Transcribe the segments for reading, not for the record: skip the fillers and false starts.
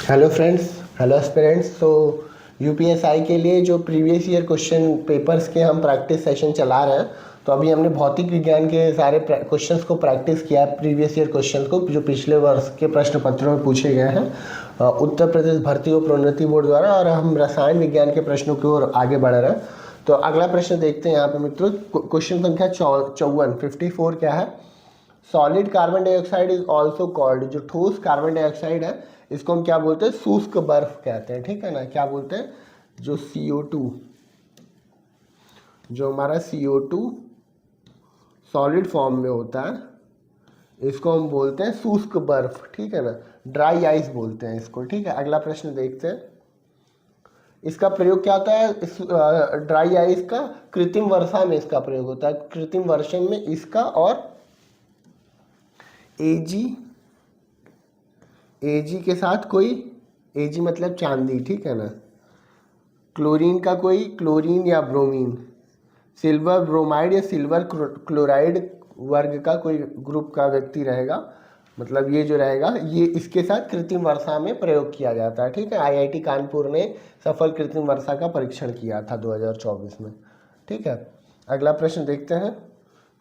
Hello friends, hello aspirants. तो UPSI के लिए जो प्रीवियस ईयर क्वेश्चन पेपर्स के हम प्रैक्टिस सेशन चला रहे हैं, तो अभी हमने भौतिक विज्ञान के सारे क्वेश्चंस को प्रैक्टिस किया है, प्रीवियस ईयर क्वेश्चंस को जो पिछले वर्ष के प्रश्न पत्रों में पूछे गए हैं उत्तर प्रदेश भर्ती और प्रोन्नति बोर्ड द्वारा। और हम रसायन विज्ञान के प्रश्नों की ओर आगे बढ़ रहे हैं। तो अगला प्रश्न देखते हैं यहाँ पे मित्रों। क्वेश्चन संख्या 54 क्या है? Solid carbon dioxide is also called, जो ठोस कार्बन डाइऑक्साइड है इसको हम क्या बोलते हैं? शुष्क बर्फ कहते हैं। ठीक है ना, क्या बोलते हैं? जो CO2, जो हमारा CO2 सॉलिड फॉर्म में होता है इसको हम बोलते हैं शुष्क बर्फ। ठीक है ना, ड्राई आइस बोलते हैं इसको। ठीक है, अगला प्रश्न देखते हैं। इसका प्रयोग क्या होता है? इस ड्राई आइस का कृत्रिम वर्षा में इसका प्रयोग होता है। कृत्रिम वर्षण में इसका और एजी के साथ कोई, एजी मतलब चांदी, ठीक है ना, क्लोरीन का कोई, क्लोरीन या ब्रोमीन, सिल्वर ब्रोमाइड या सिल्वर क्लोराइड वर्ग का कोई ग्रुप का व्यक्ति रहेगा, मतलब ये जो रहेगा ये इसके साथ कृत्रिम वर्षा में प्रयोग किया जाता है। ठीक है, आईआईटी कानपुर ने सफल कृत्रिम वर्षा का परीक्षण किया था 2024 में। ठीक है, अगला प्रश्न देखते हैं।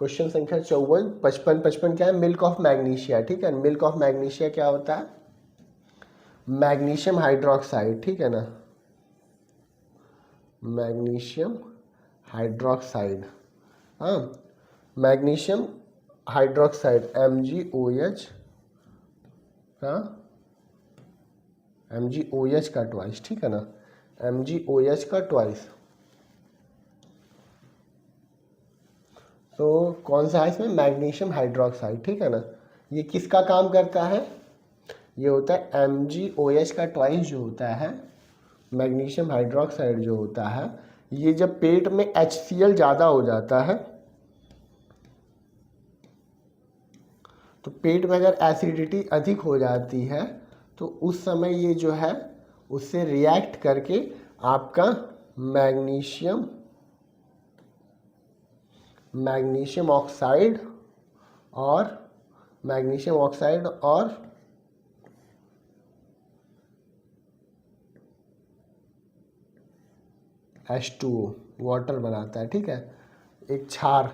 क्वेश्चन संख्या 55 क्या है? Milk of magnesia. ठीक है, मिल्क ऑफ मैग्नीशिया क्या होता है? Magnesium hydroxide. ठीक है ना, मैग्नीशियम हाइड्रोक्साइड, हाँ, मैग्नीशियम हाइड्रोक्साइड MgOH का, MgOH का ट्वाइस। ठीक है ना, MgOH का ट्वाइस। तो कौन सा है इसमें? Magnesium hydroxide. ठीक है ना, ये किसका काम करता है? ये होता है MgOH का ट्वाइस जो होता है, मैग्नीशियम हाइड्रोक्साइड जो होता है, ये जब पेट में HCl ज़्यादा हो जाता है तो पेट में अगर एसिडिटी अधिक हो जाती है तो उस समय ये जो है उससे रिएक्ट करके आपका मैग्नीशियम ऑक्साइड और H2O वाटर बनाता है। ठीक है, एक क्षार।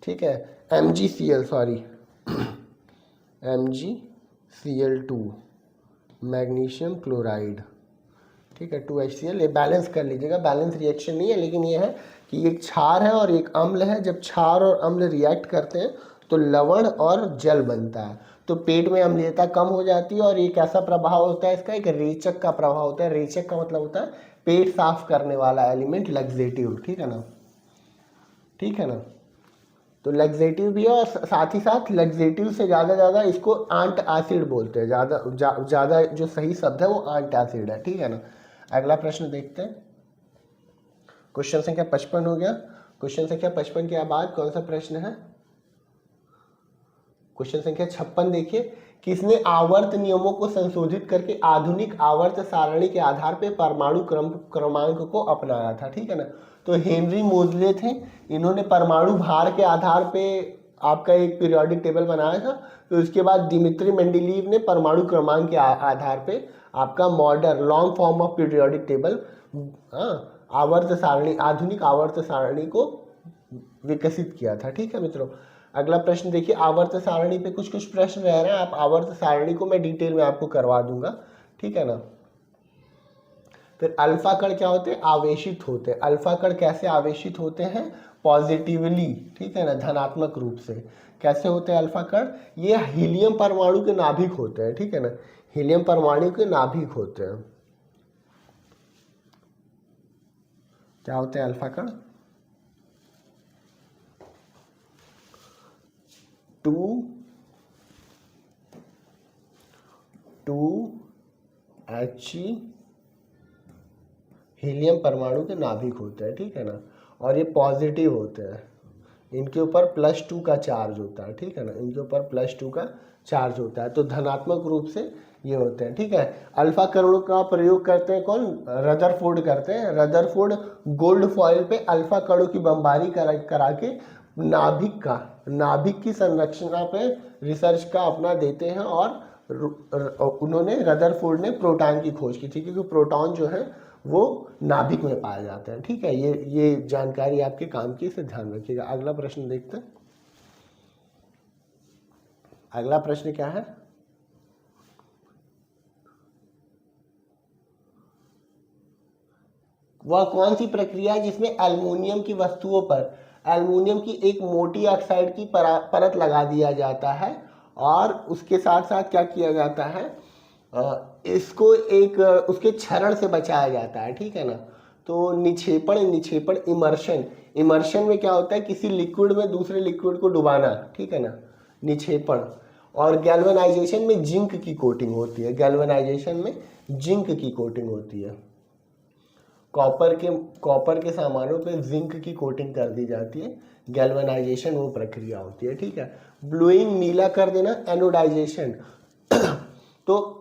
ठीक है, MgCl2 मैग्नीशियम क्लोराइड। ठीक है, 2HCl। ये बैलेंस कर लीजिएगा, बैलेंस रिएक्शन नहीं है, लेकिन ये है कि एक क्षार है और एक अम्ल है। जब क्षार और अम्ल रिएक्ट करते हैं तो लवण और जल बनता है, तो पेट में अम्लीयता कम हो जाती है। और एक ऐसा प्रभाव होता है इसका, एक रेचक का प्रभाव होता है। रेचक का मतलब होता है पेट साफ करने वाला एलिमेंट, लग्जेटिव। ठीक है ना, ठीक है ना, तो लग्जेटिव भी है और साथ ही साथ लग्जेटिव से ज़्यादा इसको आंट एसिड बोलते हैं। ज़्यादा जो सही शब्द है वो आंट एसिड है। ठीक है ना, अगला प्रश्न देखते हैं। क्वेश्चन संख्या 55 हो गया। क्वेश्चन संख्या 55 के बाद कौन सा प्रश्न है? क्वेश्चन संख्या 56 देखिए। किसने आवर्त नियमों को संशोधित करके आधुनिक आवर्त सारणी के आधार पर परमाणु क्रमांक को अपनाया था? ठीक है ना, तो हेनरी मोजले थे, इन्होंने परमाणु भार के आधार पे आपका एक पीरियोडिक टेबल बनाया था। तो इसके बाद दिमित्री मेंडेलीव ने परमाणु क्रमांक के आधार पे आपका modern long form of periodic table, आवर्त सारणी, आधुनिक आवर्त सारणी को विकसित किया था। ठीक है मित्रों, अगला प्रश्न देखिए। आवर्त सारणी पे कुछ कुछ प्रश्न रह रहे हैं, आप आवर्त सारणी को मैं डिटेल में आपको करवा दूंगा। ठीक है ना, फिर अल्फा कण क्या होते हैं? आवेशित होते हैं। अल्फा कण कैसे आवेशित होते हैं? पॉजिटिवली। ठीक है ना, धनात्मक रूप से। कैसे होते हैं अल्फा कण? ये हीलियम परमाणु के नाभिक होते हैं। ठीक है ना, हीलियम परमाणु के नाभिक होते हैं। क्या होते हैं अल्फा कण? 2He हीलियम परमाणु के नाभिक होते हैं। ठीक है ना, और ये पॉजिटिव होते हैं, इनके ऊपर +2 का चार्ज होता है। ठीक है ना, इनके ऊपर +2 का चार्ज होता है, तो धनात्मक रूप से ये होते हैं। ठीक है, अल्फा कणों का प्रयोग करते हैं कौन? रदरफोर्ड करते हैं। रदरफोर्ड गोल्ड फॉइल पे अल्फा कणों की बमबारी करा के नाभिक की संरचना पे रिसर्च का अपना देते हैं और उन्होंने रदरफोर्ड ने प्रोटॉन की खोज की थी, क्योंकि प्रोटॉन जो है वो नाभिक में पाए जाते हैं। ठीक है, ये जानकारी आपके काम की, इसे ध्यान रखिएगा। अगला प्रश्न देखते हैं। अगला प्रश्न क्या है? वह कौन सी प्रक्रिया है जिसमें एल्युमिनियम की वस्तुओं पर एल्युमिनियम की एक मोटी ऑक्साइड की परत लगा दिया जाता है और उसके साथ साथ क्या किया जाता है, इसको एक उसके क्षरण से बचाया जाता है। ठीक है ना। तो निक्षेपण इमर्शन में क्या होता है, किसी लिक्विड में दूसरे लिक्विड को डुबाना। ठीक है ना, निक्षेपण। और गैल्वेनाइजेशन में जिंक की कोटिंग होती है, गैल्वेनाइजेशन में जिंक की कोटिंग होती है। कॉपर के सामानों पे जिंक की कोटिंग कर दी जाती है, गैल्वेनाइजेशन वो प्रक्रिया होती है। ठीक है। ब्लूइंग, नीला कर देना, एनोडाइजेशन। तो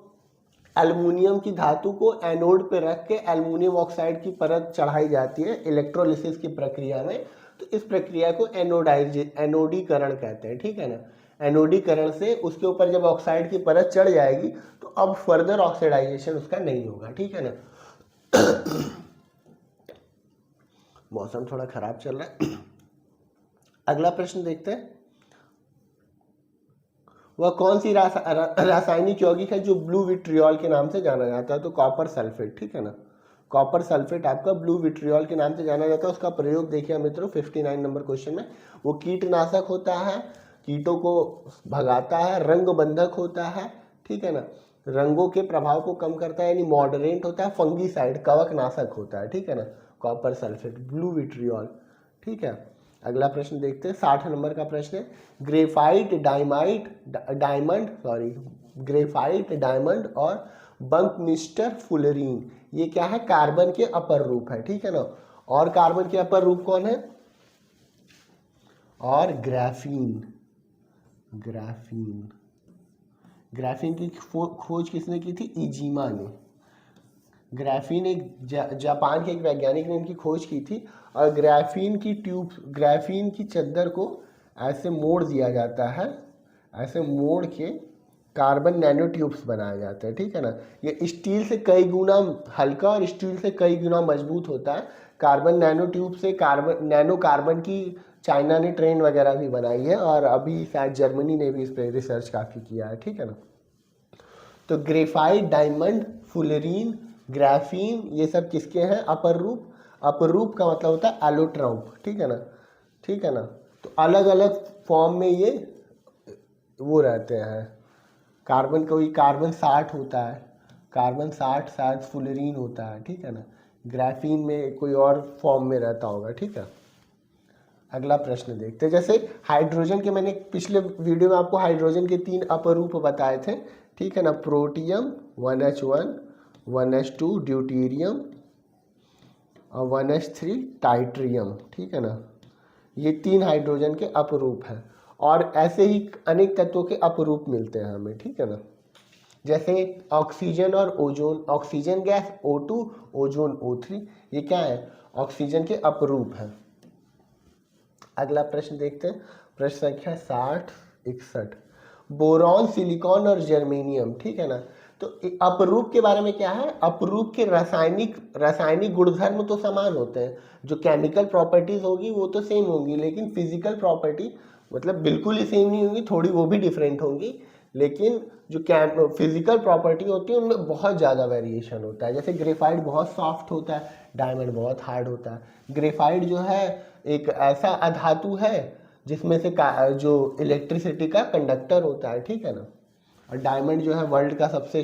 एल्युमिनियम की धातु को एनोड पे रख के एल्युमिनियम ऑक्साइड की परत चढ़ाई जाती है इलेक्ट्रोलिसिस की प्रक्रिया में। तो इस प्रक्रिया को एनोडीकरण कहते हैं। ठीक है ना। एनोडीकरण से उसके ऊपर जब ऑक्साइड की परत चढ़ जाएगी तो अब फर्दर ऑक्सीडाइजेशन उसका नहीं होगा। ठीक है ना। मौसम थोड़ा खराब चल रहा है। अगला प्रश्न देखते हैं। वह कौन सी रासायनिक यौगिक है जो ब्लू विट्रियोल के नाम से जाना जाता है? तो कॉपर सल्फेट। ठीक है ना, कॉपर सल्फेट आपका ब्लू विट्रियोल के नाम से जाना जाता है। उसका प्रयोग देखिए मित्रों 59 नंबर क्वेश्चन में। वो कीटनाशक होता है, कीटों को भगाता है, रंग बंधक होता है। ठीक है ना, रंगों के प्रभाव को कम करता है, यानी मॉडरेट होता है, फंगीसाइड कवकनाशक होता है। ठीक है ना, कॉपर सल्फेट, ब्लू विट्रियोल। ठीक है। अगला प्रश्न देखते हैं, 60 नंबर का प्रश्न है। ग्रेफाइट डायमंड और बंकमिस्टर फुलरीन, ये क्या है? कार्बन के अपर रूप है। ठीक है ना। और कार्बन के अपर रूप कौन है? और ग्राफीन की खोज किसने की थी? इजीमा ने। ग्राफीन एक जापान के एक वैज्ञानिक ने इनकी खोज की थी। और ग्राफीन की चद्दर को ऐसे मोड़ दिया जाता है, ऐसे मोड़ के कार्बन नैनो ट्यूब्स बनाए जाते हैं। ठीक है ना। ये स्टील से कई गुना हल्का और स्टील से कई गुना मजबूत होता है। कार्बन नैनो ट्यूब से नैनो कार्बन की चाइना ने ट्रेन वगैरह भी बनाई है, और अभी शायद जर्मनी ने भी इस पर रिसर्च काफ़ी किया है। ठीक है ना। तो ग्रेफाइट, डायमंड, फुलरीन, ग्राफीन, ये सब किसके हैं? अपर रूप। अपर रूप का मतलब होता है एलोट्रोप। ठीक है ना। ठीक है ना। तो अलग अलग फॉर्म में ये वो रहते हैं। कार्बन कोई कार्बन 60 होता है, कार्बन 60 शायद फुलरीन होता है। ठीक है ना। ग्राफीन में कोई और फॉर्म में रहता होगा। ठीक है। अगला प्रश्न देखते हैं। जैसे हाइड्रोजन के, मैंने पिछले वीडियो में आपको हाइड्रोजन के 3 अपरूप बताए थे। ठीक है ना, प्रोटियम 1H1, 1H2 ड्यूटीरियम और 1H3 टाइट्रियम। ठीक है ना, ये 3 हाइड्रोजन के अपरूप हैं। और ऐसे ही अनेक तत्वों के अपरूप मिलते हैं हमें। ठीक है ना, जैसे ऑक्सीजन और ozone, oxygen gas O2, ozone O3, ये क्या है? ऑक्सीजन के अपरूप हैं। अगला प्रश्न देखते हैं, प्रश्न संख्या 61। बोरॉन, सिलिकॉन और जर्मेनियम। ठीक है ना। तो अपरूप के बारे में क्या है? अपरूप के रासायनिक गुणधर्म तो समान होते हैं, जो केमिकल प्रॉपर्टीज होगी वो तो सेम होंगी, लेकिन फिजिकल प्रॉपर्टी मतलब बिल्कुल ही सेम नहीं होंगी, थोड़ी वो भी डिफरेंट होंगी। लेकिन जो फिजिकल प्रॉपर्टी होती है उनमें बहुत ज़्यादा वेरिएशन होता है। जैसे ग्रेफाइट बहुत सॉफ्ट होता है, डायमंड बहुत हार्ड होता है। ग्रेफाइट जो है एक ऐसा अधातु है जिसमें से जो इलेक्ट्रिसिटी का कंडक्टर होता है। ठीक है ना। और डायमंड जो है वर्ल्ड का सबसे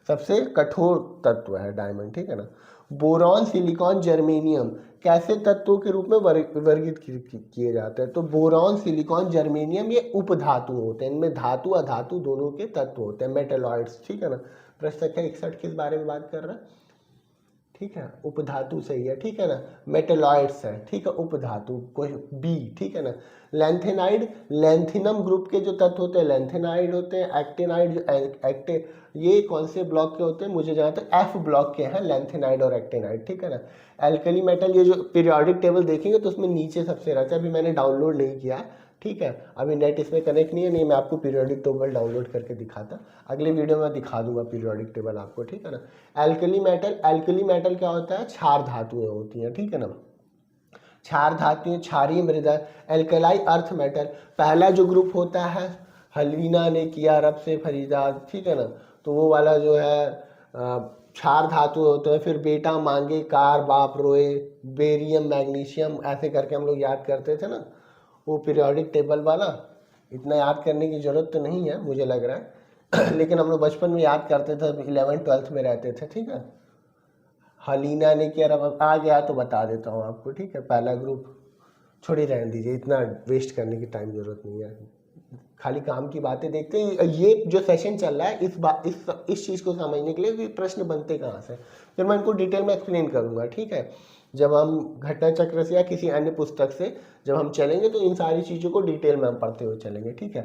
सबसे कठोर तत्व है डायमंड। ठीक है ना। बोरॉन, सिलिकॉन, जर्मेनियम कैसे तत्वों के रूप में वर्गीकृत किए जाते हैं? तो बोरॉन, सिलिकॉन, जर्मेनियम ये उपधातु होते हैं। इनमें धातु अधातु दोनों के तत्व होते हैं, मेटेलॉइड्स। ठीक है ना। प्रश्न संख्या 61 किस बारे में बात कर रहा है? ठीक है, उपधातु सही है। ठीक है ना, मेटेलॉइड्स है। ठीक है, उपधातु कोई बी। ठीक है ना। लैंथेनाइड, लैंथिनम ग्रुप के जो तत्व होते हैं लैंथेनाइड होते हैं। एक्टिनाइड जो ये कौन से ब्लॉक के होते हैं? मुझे जहाँ तक एफ ब्लॉक के हैं लैंथेनाइड और एक्टिनाइड। ठीक है ना। एल्कली मेटल, ये जो पीरियोडिक टेबल देखेंगे तो उसमें नीचे सबसे रहता है, अभी मैंने डाउनलोड नहीं किया है ठीक है। अभी नेट इसमें कनेक्ट नहीं है, नहीं मैं आपको पीरियोडिक टेबल डाउनलोड करके दिखाता, अगले वीडियो में दिखा दूंगा पीरियोडिक टेबल आपको, ठीक है ना। एल्कली मेटल क्या होता है, क्षार धातुएं होती हैं, ठीक है ना, क्षार धातुएं, क्षारीय मृदा। एल्कलाई अर्थ मेटल, पहला जो ग्रुप होता है हलवीना ने किया रब से फरीदाद, ठीक है ना, तो वो वाला जो है क्षार धातु होते हैं। फिर बेटा मांगे कार बाप रोए, बेरियम मैग्नीशियम, ऐसे करके हम लोग याद करते थे ना, वो पीरियोडिक टेबल वाला। इतना याद करने की ज़रूरत तो नहीं है मुझे लग रहा है लेकिन हम लोग बचपन में याद करते थे, 11th-12th में रहते थे, ठीक है। हलीना ने किया रब, आ गया तो बता देता हूँ आपको, ठीक है। पहला ग्रुप छोड़ ही रहने दीजिए, इतना वेस्ट करने की टाइम ज़रूरत नहीं है, खाली काम की बातें देखते हैं। ये जो सेशन चल रहा है इस चीज़ को समझने के लिए कि प्रश्न बनते कहाँ से, फिर मैं इनको डिटेल में एक्सप्लेन करूँगा, ठीक है। जब हम घटना चक्र से या किसी अन्य पुस्तक से जब हम चलेंगे तो इन सारी चीज़ों को डिटेल में हम पढ़ते हुए चलेंगे, ठीक है।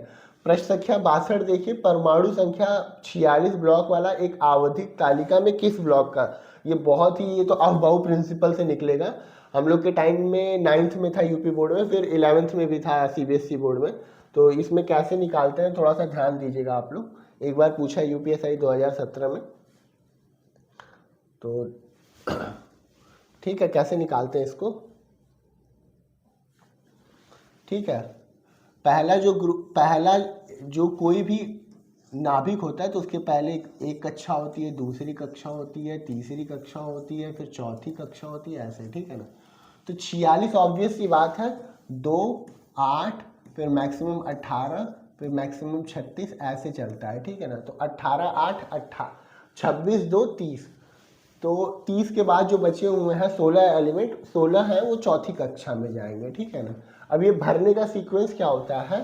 प्रश्न संख्या 62 देखिए, परमाणु संख्या 46 ब्लॉक वाला एक आवधिक तालिका में किस ब्लॉक का, ये बहुत ही, ये तो अफबाऊ प्रिंसिपल से निकलेगा। हम लोग के टाइम में 9th में था यूपी बोर्ड में, फिर 11th में भी था सीबीएसई बोर्ड में, तो इसमें कैसे निकालते हैं थोड़ा सा ध्यान दीजिएगा आप लोग। एक बार पूछा यूपीएसआई 2017 में, तो ठीक है, कैसे निकालते हैं इसको, ठीक है। पहला जो कोई भी नाभिक होता है तो उसके पहले एक कक्षा होती है, दूसरी कक्षा होती है, तीसरी कक्षा होती है, फिर चौथी कक्षा होती है, ऐसे, ठीक है ना। तो 46 ऑब्वियस सी बात है, 2, 8, फिर मैक्सिमम 18, फिर मैक्सिमम 36, ऐसे चलता है, ठीक है ना। तो 18, 8, 26, 2, 30, तो 30 के बाद जो बचे हुए हैं 16 एलिमेंट, 16 हैं वो चौथी कक्षा में जाएंगे, ठीक है ना। अब ये भरने का सीक्वेंस क्या होता है,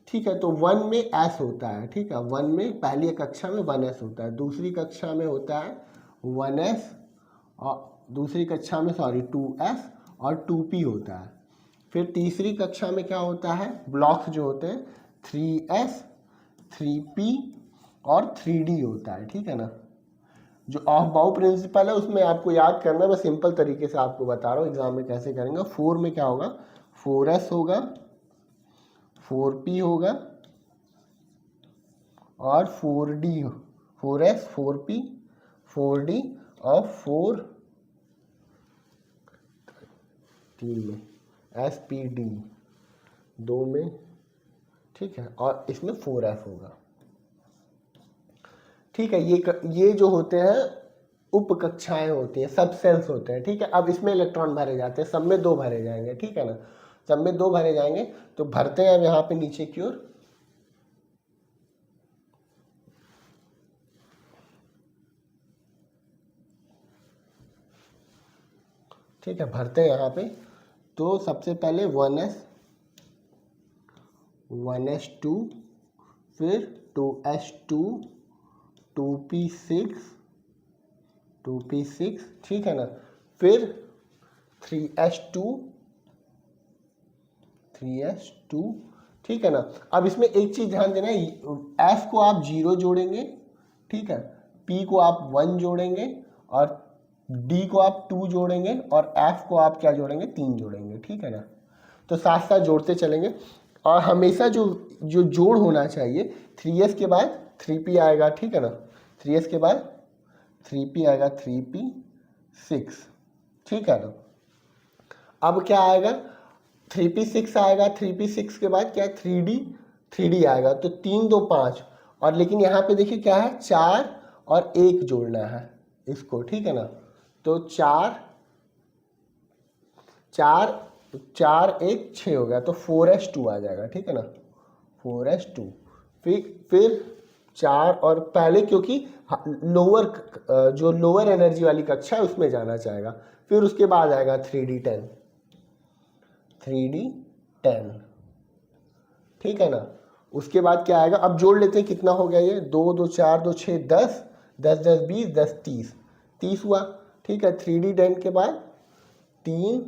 ठीक है, तो 1 में एस होता है, ठीक है, 1 में पहली कक्षा में 1s होता है, दूसरी कक्षा में होता है 1s, और दूसरी कक्षा में 2s और 2p होता है। फिर तीसरी कक्षा में क्या होता है, ब्लॉक्स जो होते हैं 3s, 3p और 3d होता है, ठीक है ना। जो ऑफ बाउ प्रिंसिपल है उसमें आपको याद करना, मैं सिंपल तरीके से आपको बता रहा हूँ एग्जाम में कैसे करेंगे। 4 में क्या होगा, 4s होगा, 4p होगा और 4d, 4s, 4p, 4d और 3 में SPD, 2 में, ठीक है, और इसमें 4f होगा, ठीक है। ये जो होते हैं उप कक्षाएं होती हैं, सब सेल्स होते हैं, ठीक है। अब इसमें इलेक्ट्रॉन भरे जाते हैं, सब में 2 भरे जाएंगे, ठीक है ना, सब में 2 भरे जाएंगे। तो भरते हैं अब यहाँ पे नीचे की ओर, ठीक है, भरते हैं यहाँ पे। तो सबसे पहले 1s, 1s2, फिर 2s2, 2p6, 2p6, ठीक है ना, फिर 3s2, 3s2, ठीक है ना। अब इसमें एक चीज ध्यान देना, f को आप 0 जोड़ेंगे, ठीक है, p को आप 1 जोड़ेंगे और d को आप 2 जोड़ेंगे और f को आप क्या जोड़ेंगे, 3 जोड़ेंगे, ठीक है ना। तो साथ साथ जोड़ते चलेंगे और हमेशा जो जो जोड़ होना चाहिए, 3s के बाद 3p आएगा, ठीक है ना, 3s के बाद 3p आएगा, 3p6, ठीक है ना। अब क्या आएगा, 3p6 आएगा, 3p6 के बाद क्या, 3d आएगा, तो 3, 2, 5, और लेकिन यहाँ पे देखिए क्या है, 4 और 1 जोड़ना है इसको, ठीक है ना। तो 4, 1, 6 हो गया, तो 4s2 आ जाएगा, ठीक है ना, 4s2। फिर 4 और पहले, क्योंकि जो लोअर एनर्जी वाली कक्षा है उसमें जाना चाहेगा। फिर उसके बाद आएगा 3d10, 3d10, ठीक है ना। उसके बाद क्या आएगा, अब जोड़ लेते हैं, कितना हो गया ये, 2, 2, 4, 2, 6, 10, 10, 10, 20, 10, 30, 30 हुआ, ठीक है। 3d10 के बाद 3,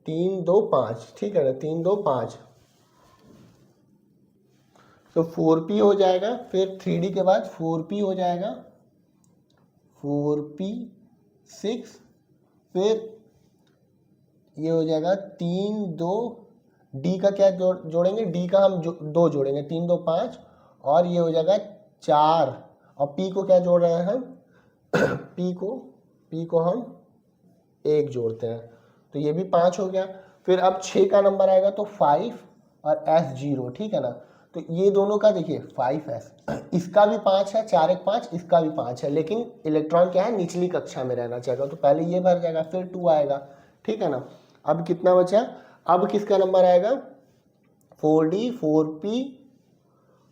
3, 2, 5, ठीक है ना, 3, 2, 5, तो 4p हो जाएगा। फिर 3d के बाद 4p हो जाएगा, 4p6, फिर ये हो जाएगा 3, 2, डी का क्या जोड़ेंगे, डी का हम 2 जोड़ेंगे, 3 2 5 और ये हो जाएगा 4। और पी को क्या जोड़ रहे हैं हम पी को हम 1 जोड़ते हैं, तो ये भी 5 हो गया। फिर अब 6 का नंबर आएगा तो 5 और S 0, ठीक है ना। तो ये दोनों का देखिए 5S, इसका भी 5 है, 4 1 5, इसका भी 5 है, लेकिन इलेक्ट्रॉन क्या है, निचली कक्षा में रहना चाहेगा, तो पहले ये भर जाएगा, फिर 2 आएगा, ठीक है ना। अब कितना बचा, अब किसका नंबर आएगा, 4D 4P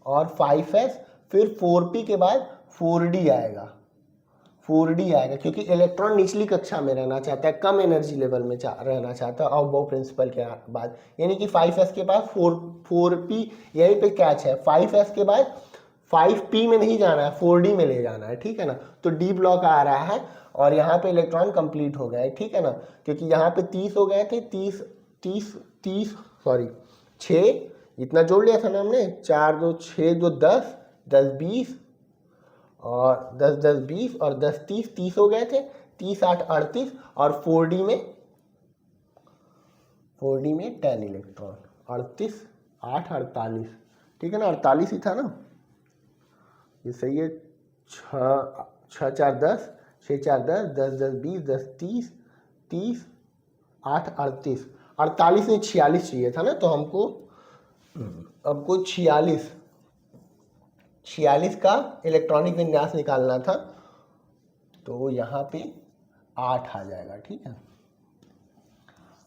और 5S, फिर 4P के बाद 4D आएगा, 4D आएगा, क्योंकि इलेक्ट्रॉन निचली कक्षा में रहना चाहता है, कम एनर्जी लेवल में रहना चाहता है और बोर प्रिंसिपल के बाद, यानी कि 5S के बाद 4P, यहीं पे कैच है, 5S के बाद 5P में नहीं जाना है, 4D में ले जाना है, ठीक है ना। तो D ब्लॉक आ रहा है और यहाँ पे इलेक्ट्रॉन कंप्लीट हो गया है, ठीक है ना, क्योंकि यहाँ पे 30 हो गए थे, 6 इतना जोड़ लिया था ना हमने, 4 2 6 2 10 10 20 और 10 10 20 और 10 30 30 हो गए थे, 30 8 38 और 4D में 10 इलेक्ट्रॉन, 38 8 48, ठीक है ना, 48 ही था ना, ये सही है। 6 4 10 6 4 10 10 10 20 10 30 30 8 38 48 में 46 चाहिए था ना, तो हमको 46 का इलेक्ट्रॉनिक विन्यास निकालना था, तो यहाँ पे 8 आ जाएगा, ठीक है।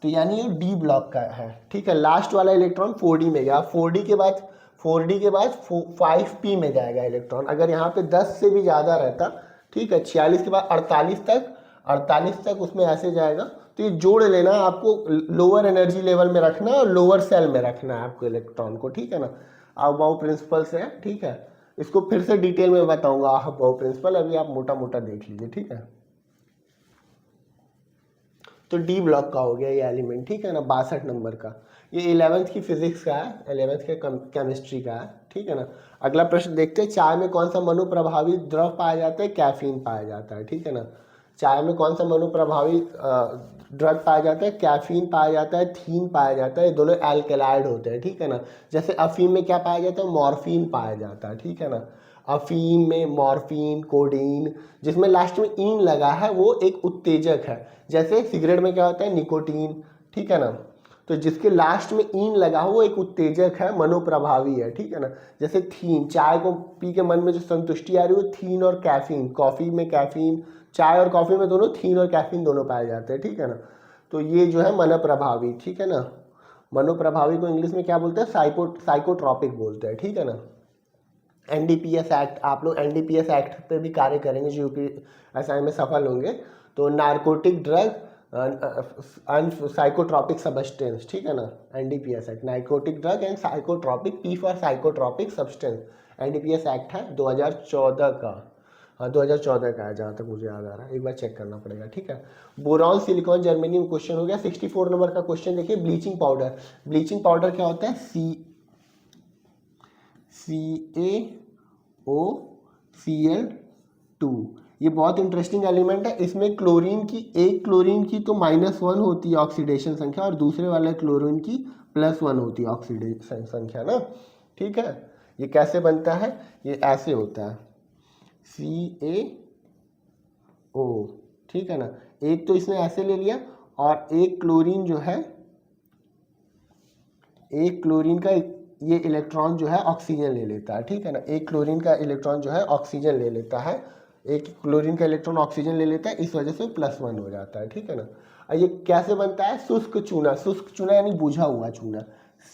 तो यानी ये डी ब्लॉक का है, ठीक है। लास्ट वाला इलेक्ट्रॉन 4D में गया, 4D के बाद 5P में जाएगा इलेक्ट्रॉन। अगर यहाँ पे 10 से भी ज़्यादा रहता, ठीक है, 46 के बाद 48 तक उसमें ऐसे जाएगा, तो ये जोड़ लेना आपको, लोअर एनर्जी लेवल में रखना और लोअर सेल में रखना है आपको इलेक्ट्रॉन को, ठीक है ना। अबाउ प्रिंसिपल से, ठीक है, इसको फिर से डिटेल में बताऊंगा अबाउ प्रिंसिपल, अभी आप मोटा मोटा देख लीजिए, ठीक है। तो डी ब्लॉक का हो गया ये एलिमेंट, ठीक है ना, 62 नंबर का। ये 11th की फिजिक्स का है, 11th के केमिस्ट्री का है, ठीक है ना। अगला प्रश्न देखते हैं, चाय में कौन सा मनुप्रभावी द्रव पाया जाता है, कैफीन पाया जाता है, ठीक है ना। चाय में कौन सा मनुप्रभावी ड्रग पाया जाता है, कैफीन पाया जाता है, थीन पाया जाता है, ये दोनों एल्केलाइड होते हैं, ठीक है ना। जैसे अफीम में क्या पाया जाता है, मॉर्फिन पाया जाता है, ठीक है ना। अफीम में मॉर्फिन, कोडीन, जिसमें लास्ट में इन लगा है वो एक उत्तेजक है। जैसे सिगरेट में क्या होता है, निकोटीन, ठीक है ना। तो जिसके लास्ट में इन लगा हो वो एक उत्तेजक है, मनोप्रभावी है, ठीक है ना। जैसे थीन, चाय को पी के मन में जो संतुष्टि आ रही है वो थीन और कैफीन, कॉफ़ी में कैफीन, चाय और कॉफ़ी में दोनों थीन और कैफीन दोनों पाए जाते हैं, ठीक है ना। तो ये जो है मनोप्रभावी, ठीक है ना। मनोप्रभावी को इंग्लिश में क्या बोलते हैं, साइकोट्रॉपिक बोलते हैं, ठीक है ना। NDPS एक्ट, आप लोग NDPS एक्ट पे भी कार्य करेंगे जो UPSI में सफल होंगे। तो नार्कोटिक ड्रग साइकोट्रॉपिक सब्सटेंस, ठीक है ना, NDPS act, narcotic drug and psychotropic, P for psychotropic substance, NDPS act है 2014 का, हाँ 2014 का है जहाँ तक मुझे याद आ रहा है, एक बार चेक करना पड़ेगा, ठीक है। बोरॉन सिलिकॉन जर्मेनियम क्वेश्चन हो गया। 64 नंबर का क्वेश्चन देखिए, ब्लीचिंग पाउडर। ब्लीचिंग पाउडर क्या होता है, CaOCl2, ये बहुत इंटरेस्टिंग एलिमेंट है। इसमें एक क्लोरीन की तो -1 होती है ऑक्सीडेशन संख्या और दूसरे वाले क्लोरीन की +1 होती है ऑक्सीडेशन संख्या ना, ठीक है। ये कैसे बनता है, ये ऐसे होता है CaO, ठीक है ना। एक तो इसने ऐसे ले लिया और एक क्लोरीन जो है, एक क्लोरीन का ये इलेक्ट्रॉन जो है ऑक्सीजन ले लेता है, ठीक है ना। एक क्लोरीन का इलेक्ट्रॉन जो है ऑक्सीजन ले लेता है, एक क्लोरीन का इलेक्ट्रॉन ऑक्सीजन ले लेता है, इस वजह से +1 हो जाता है, ठीक है ना। और ये कैसे बनता है, शुष्क चूना, शुष्क चूना यानी बुझा हुआ चूना,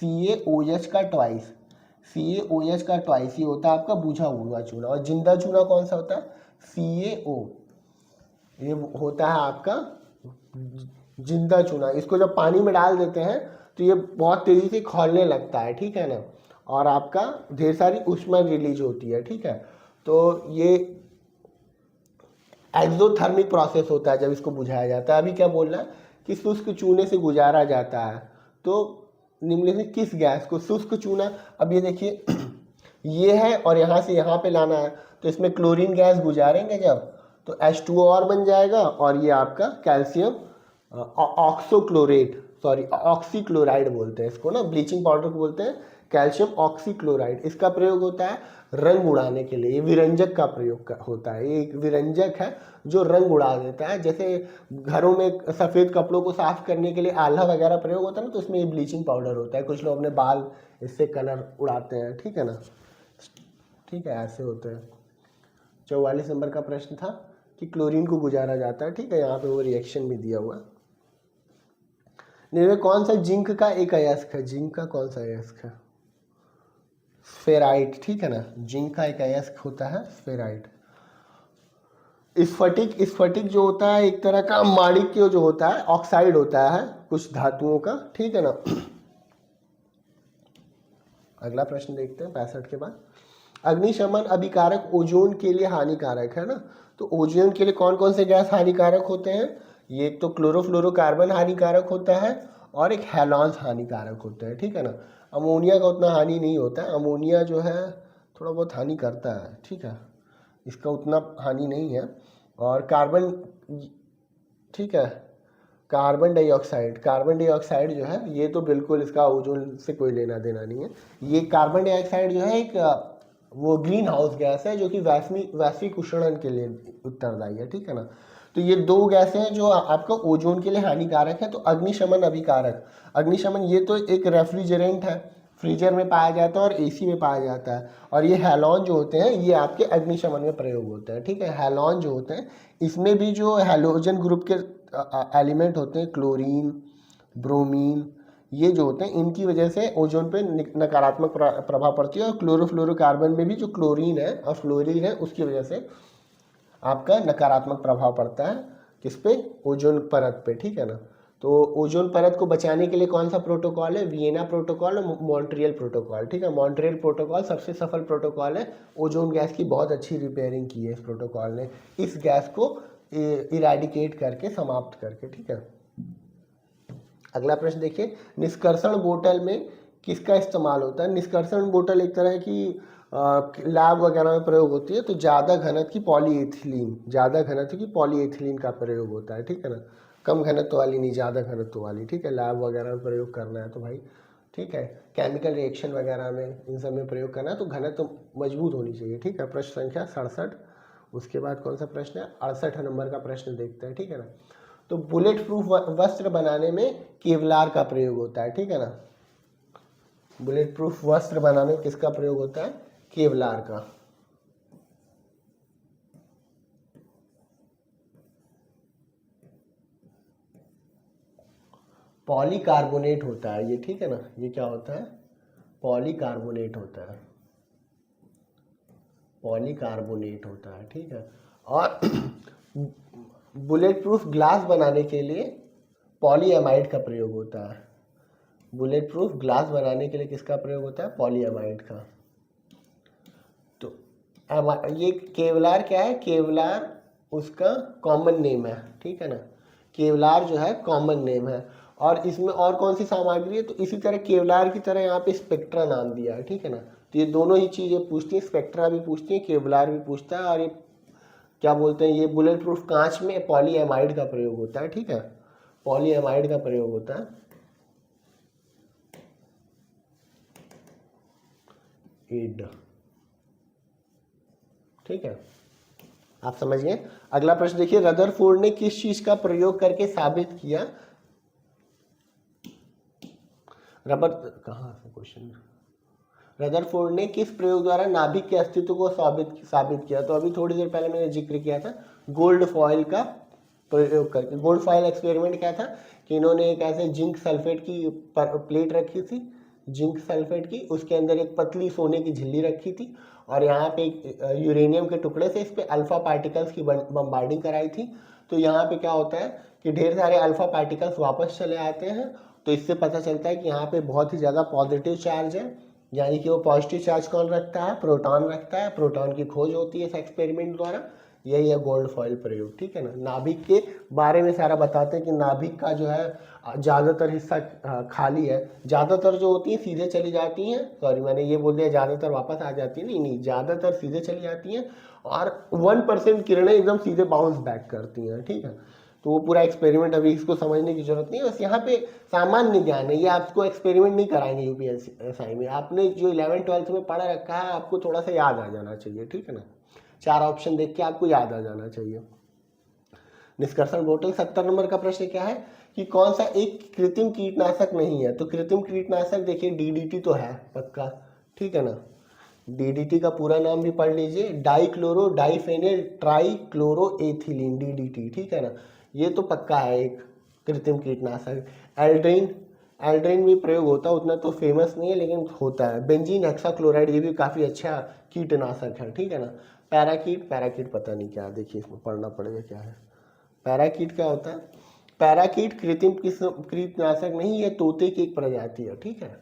CaOH का ट्वाइस, CaOH का ट्वाइस, ये होता है आपका बुझा हुआ चूना। और जिंदा चूना कौन सा होता है, CaO, ये होता है आपका जिंदा चूना। इसको जब पानी में डाल देते हैं तो ये बहुत तेज़ी से खौलने लगता है, ठीक है ना, और आपका ढेर सारी ऊष्मा रिलीज होती है, ठीक है। तो ये एक्सोथर्मिक प्रोसेस होता है जब इसको बुझाया जाता है। अभी क्या बोलना है कि शुष्क चूने से गुजारा जाता है, तो निम्नलिखित में किस गैस को, शुष्क चूना, अब ये देखिए ये है और यहाँ से यहाँ पे लाना है, तो इसमें क्लोरीन गैस गुजारेंगे जब, तो H2O और बन जाएगा और ये आपका कैल्शियम ऑक्सोक्लोरेट, सॉरी ऑक्सीक्लोराइड बोलते हैं इसको ना, ब्लीचिंग पाउडर को बोलते हैं कैल्शियम ऑक्सीक्लोराइड। इसका प्रयोग होता है रंग उड़ाने के लिए, ये विरंजक का प्रयोग होता है। ये एक विरंजक है जो रंग उड़ा देता है। जैसे घरों में सफ़ेद कपड़ों को साफ करने के लिए आल्हा वगैरह प्रयोग होता है ना, तो इसमें ये ब्लीचिंग पाउडर होता है। कुछ लोग अपने बाल इससे कलर उड़ाते हैं, ठीक है ना, ठीक है, ऐसे होते हैं। 44 नंबर का प्रश्न था कि क्लोरीन को गुजारा जाता है, ठीक है, यहाँ पे वो रिएक्शन भी दिया हुआ। निम्न कौन सा जिंक का एक अयस्क है? जिंक का कौन सा अयस्क है? स्फेराइट, ठीक है ना, जिंक का एक अयस्क होता है स्फेराइट। स्फटिक जो होता है एक तरह का माणिक्य जो होता है, ऑक्साइड होता है कुछ धातुओं का, ठीक है ना। अगला प्रश्न देखते हैं 65 के बाद। अग्निशमन अभिकारक ओजोन के लिए हानिकारक है ना, तो ओजोन के लिए कौन कौन से गैस हानिकारक होते हैं? ये एक तो क्लोरोफ्लोरोकार्बन हानिकारक होता है और एक हैलॉन्स हानिकारक होता है, ठीक है ना। अमोनिया का उतना हानि नहीं होता है, अमोनिया जो है थोड़ा बहुत हानि करता है, ठीक है, इसका उतना हानि नहीं है। और कार्बन, ठीक है, कार्बन डाइऑक्साइड जो है ये तो बिल्कुल इसका ओजोन से कोई लेना देना नहीं है। ये कार्बन डाइऑक्साइड जो है एक वो ग्रीन हाउस गैस है जो कि वैश्विक उष्णन के लिए उत्तरदायी है, ठीक है ना। तो ये दो गैसें हैं जो आपका ओजोन के लिए हानिकारक है। तो अग्निशमन अभिकारक, अग्निशमन ये तो एक रेफ्रिजरेंट है, फ्रीजर में पाया जाता है और एसी में पाया जाता है। और ये हैलॉन जो होते हैं ये आपके अग्निशमन में प्रयोग होते हैं, ठीक है। हैलॉन जो होते हैं इसमें भी जो हैलोजन ग्रुप के एलिमेंट होते हैं, क्लोरीन, ब्रोमीन, ये जो होते हैं इनकी वजह से ओजोन पे नकारात्मक प्रभाव पड़ती है। और क्लोरोफ्लोरोकार्बन में भी जो क्लोरीन है और फ्लोरीन है उसकी वजह से आपका नकारात्मक प्रभाव पड़ता है किस पे? ओजोन परत पे, ठीक है ना। तो ओजोन परत को बचाने के लिए कौन सा प्रोटोकॉल है? वियना प्रोटोकॉल और मॉन्ट्रियल प्रोटोकॉल, ठीक है। मॉन्ट्रियल प्रोटोकॉल सबसे सफल प्रोटोकॉल है। ओजोन गैस की बहुत अच्छी रिपेयरिंग की है इस प्रोटोकॉल ने, इस गैस को इरेडिकेट करके, समाप्त करके, ठीक है। अगला प्रश्न देखिए, निष्कर्षण बोतल में किसका इस्तेमाल होता है? निष्कर्षण बोतल एक तरह की लैब वगैरह में प्रयोग होती है। तो ज़्यादा घनत्व की पॉलीएथिलीन का प्रयोग होता है, ठीक है ना। कम घनत्व वाली नहीं, ज़्यादा घनत्व वाली, ठीक है। लैब वगैरह में प्रयोग करना है तो भाई, ठीक है, केमिकल रिएक्शन वगैरह में इन सब में प्रयोग करना है तो घनत्व मजबूत होनी चाहिए, ठीक है। प्रश्न संख्या 67। उसके बाद कौन सा प्रश्न है? 68 नंबर का प्रश्न देखते हैं, ठीक है ना। तो बुलेट प्रूफ वस्त्र बनाने में केवलार का प्रयोग होता है, ठीक है ना। बुलेट प्रूफ वस्त्र बनाने में किसका प्रयोग होता है? केवलार का। पॉलीकार्बोनेट होता है ये, ठीक है ना। ये क्या होता है? पॉलीकार्बोनेट होता है, पॉलीकार्बोनेट होता है, ठीक है। और बुलेट प्रूफ ग्लास बनाने के लिए पॉलीएमाइड का प्रयोग होता है। बुलेट प्रूफ ग्लास बनाने के लिए किसका प्रयोग होता है? पॉलीएमाइड का। तो ये केवलार क्या है? केवलार उसका कॉमन नेम है, ठीक है ना। केवलार जो है कॉमन नेम है। और इसमें और कौन सी सामग्री है? तो इसी तरह केवलार की तरह यहाँ पे स्पेक्ट्रा नाम दिया है, ठीक है ना। तो ये दोनों ही चीज़ें पूछती हैं, स्पेक्ट्रा भी पूछती है, केवलार भी पूछता है। और ये क्या बोलते हैं, ये बुलेट प्रूफ कांच में पॉलीएमाइड का प्रयोग होता है, ठीक है। पॉलीएमाइड का प्रयोग होता है। एड, ठीक है, आप समझ गए। अगला प्रश्न देखिए, रदरफोर्ड ने किस चीज का प्रयोग करके साबित किया? रबर, कहाँ से क्वेश्चन? रदरफोर्ड ने किस प्रयोग द्वारा नाभिक के अस्तित्व को साबित किया? तो अभी थोड़ी देर पहले मैंने जिक्र किया था गोल्ड फॉइल का प्रयोग करके। गोल्ड फॉइल एक्सपेरिमेंट क्या था कि इन्होंने एक ऐसे जिंक सल्फेट की प्लेट रखी थी, जिंक सल्फेट की, उसके अंदर एक पतली सोने की झिल्ली रखी थी और यहाँ पे यूरेनियम के टुकड़े से इस पे अल्फा पार्टिकल्स की बम्बार्डिंग कराई थी। तो यहाँ पे क्या होता है कि ढेर सारे अल्फा पार्टिकल्स वापस चले आते हैं। तो इससे पता चलता है कि यहाँ पे बहुत ही ज़्यादा पॉजिटिव चार्ज है, यानी कि वो पॉजिटिव चार्ज कौन रखता है? प्रोटॉन रखता है। प्रोटॉन की खोज होती है इस एक्सपेरिमेंट द्वारा। यही है गोल्ड फॉइल प्रयोग, ठीक है ना। नाभिक के बारे में सारा बताते हैं कि नाभिक का जो है ज़्यादातर हिस्सा खाली है। ज़्यादातर जो होती हैं सीधे चली जाती हैं, सॉरी मैंने ये बोल दिया ज़्यादातर वापस आ जाती है, नहीं, ज़्यादातर सीधे चली जाती हैं और 1% किरणें एकदम सीधे बाउंस बैक करती हैं, ठीक है। तो वो पूरा एक्सपेरिमेंट अभी इसको समझने की जरूरत नहीं है, बस यहाँ पे सामान्य ज्ञान है, ये आपको एक्सपेरिमेंट नहीं कराएंगे यूपीएससी में, आपने जो 11th-12th में पढ़ा रखा है आपको थोड़ा सा याद आ जाना चाहिए, ठीक है ना। 4 ऑप्शन देख के आपको याद आ जाना चाहिए। निष्कर्षण बोतल 70 नंबर का प्रश्न क्या है कि कौन सा एक कृत्रिम कीटनाशक नहीं है। तो कृत्रिम कीटनाशक देखिए डीडीटी तो है पक्का, ठीक है ना। डीडीटी का पूरा नाम भी पढ़ लीजिए, डाइक्लोरो डाइफेनिल ट्राइक्लोरोएथिलीन, डीडीटी, ठीक है ना। ये तो पक्का है एक कृत्रिम कीटनाशक। एल्ड्रिन, एल्ड्रिन भी प्रयोग होता है, उतना तो फेमस नहीं है लेकिन होता है। बेंजीन हेक्साक्लोराइड, ये भी काफ़ी अच्छा कीटनाशक है, ठीक है ना। पैराकीट, पैराकीट पता नहीं क्या, देखिए इसमें पढ़ना पड़ेगा क्या है। पैराकीट क्या होता है? पैराकीट कृत्रिम कीटनाशक नहीं, ये तोते की एक प्रजाति है, ठीक है।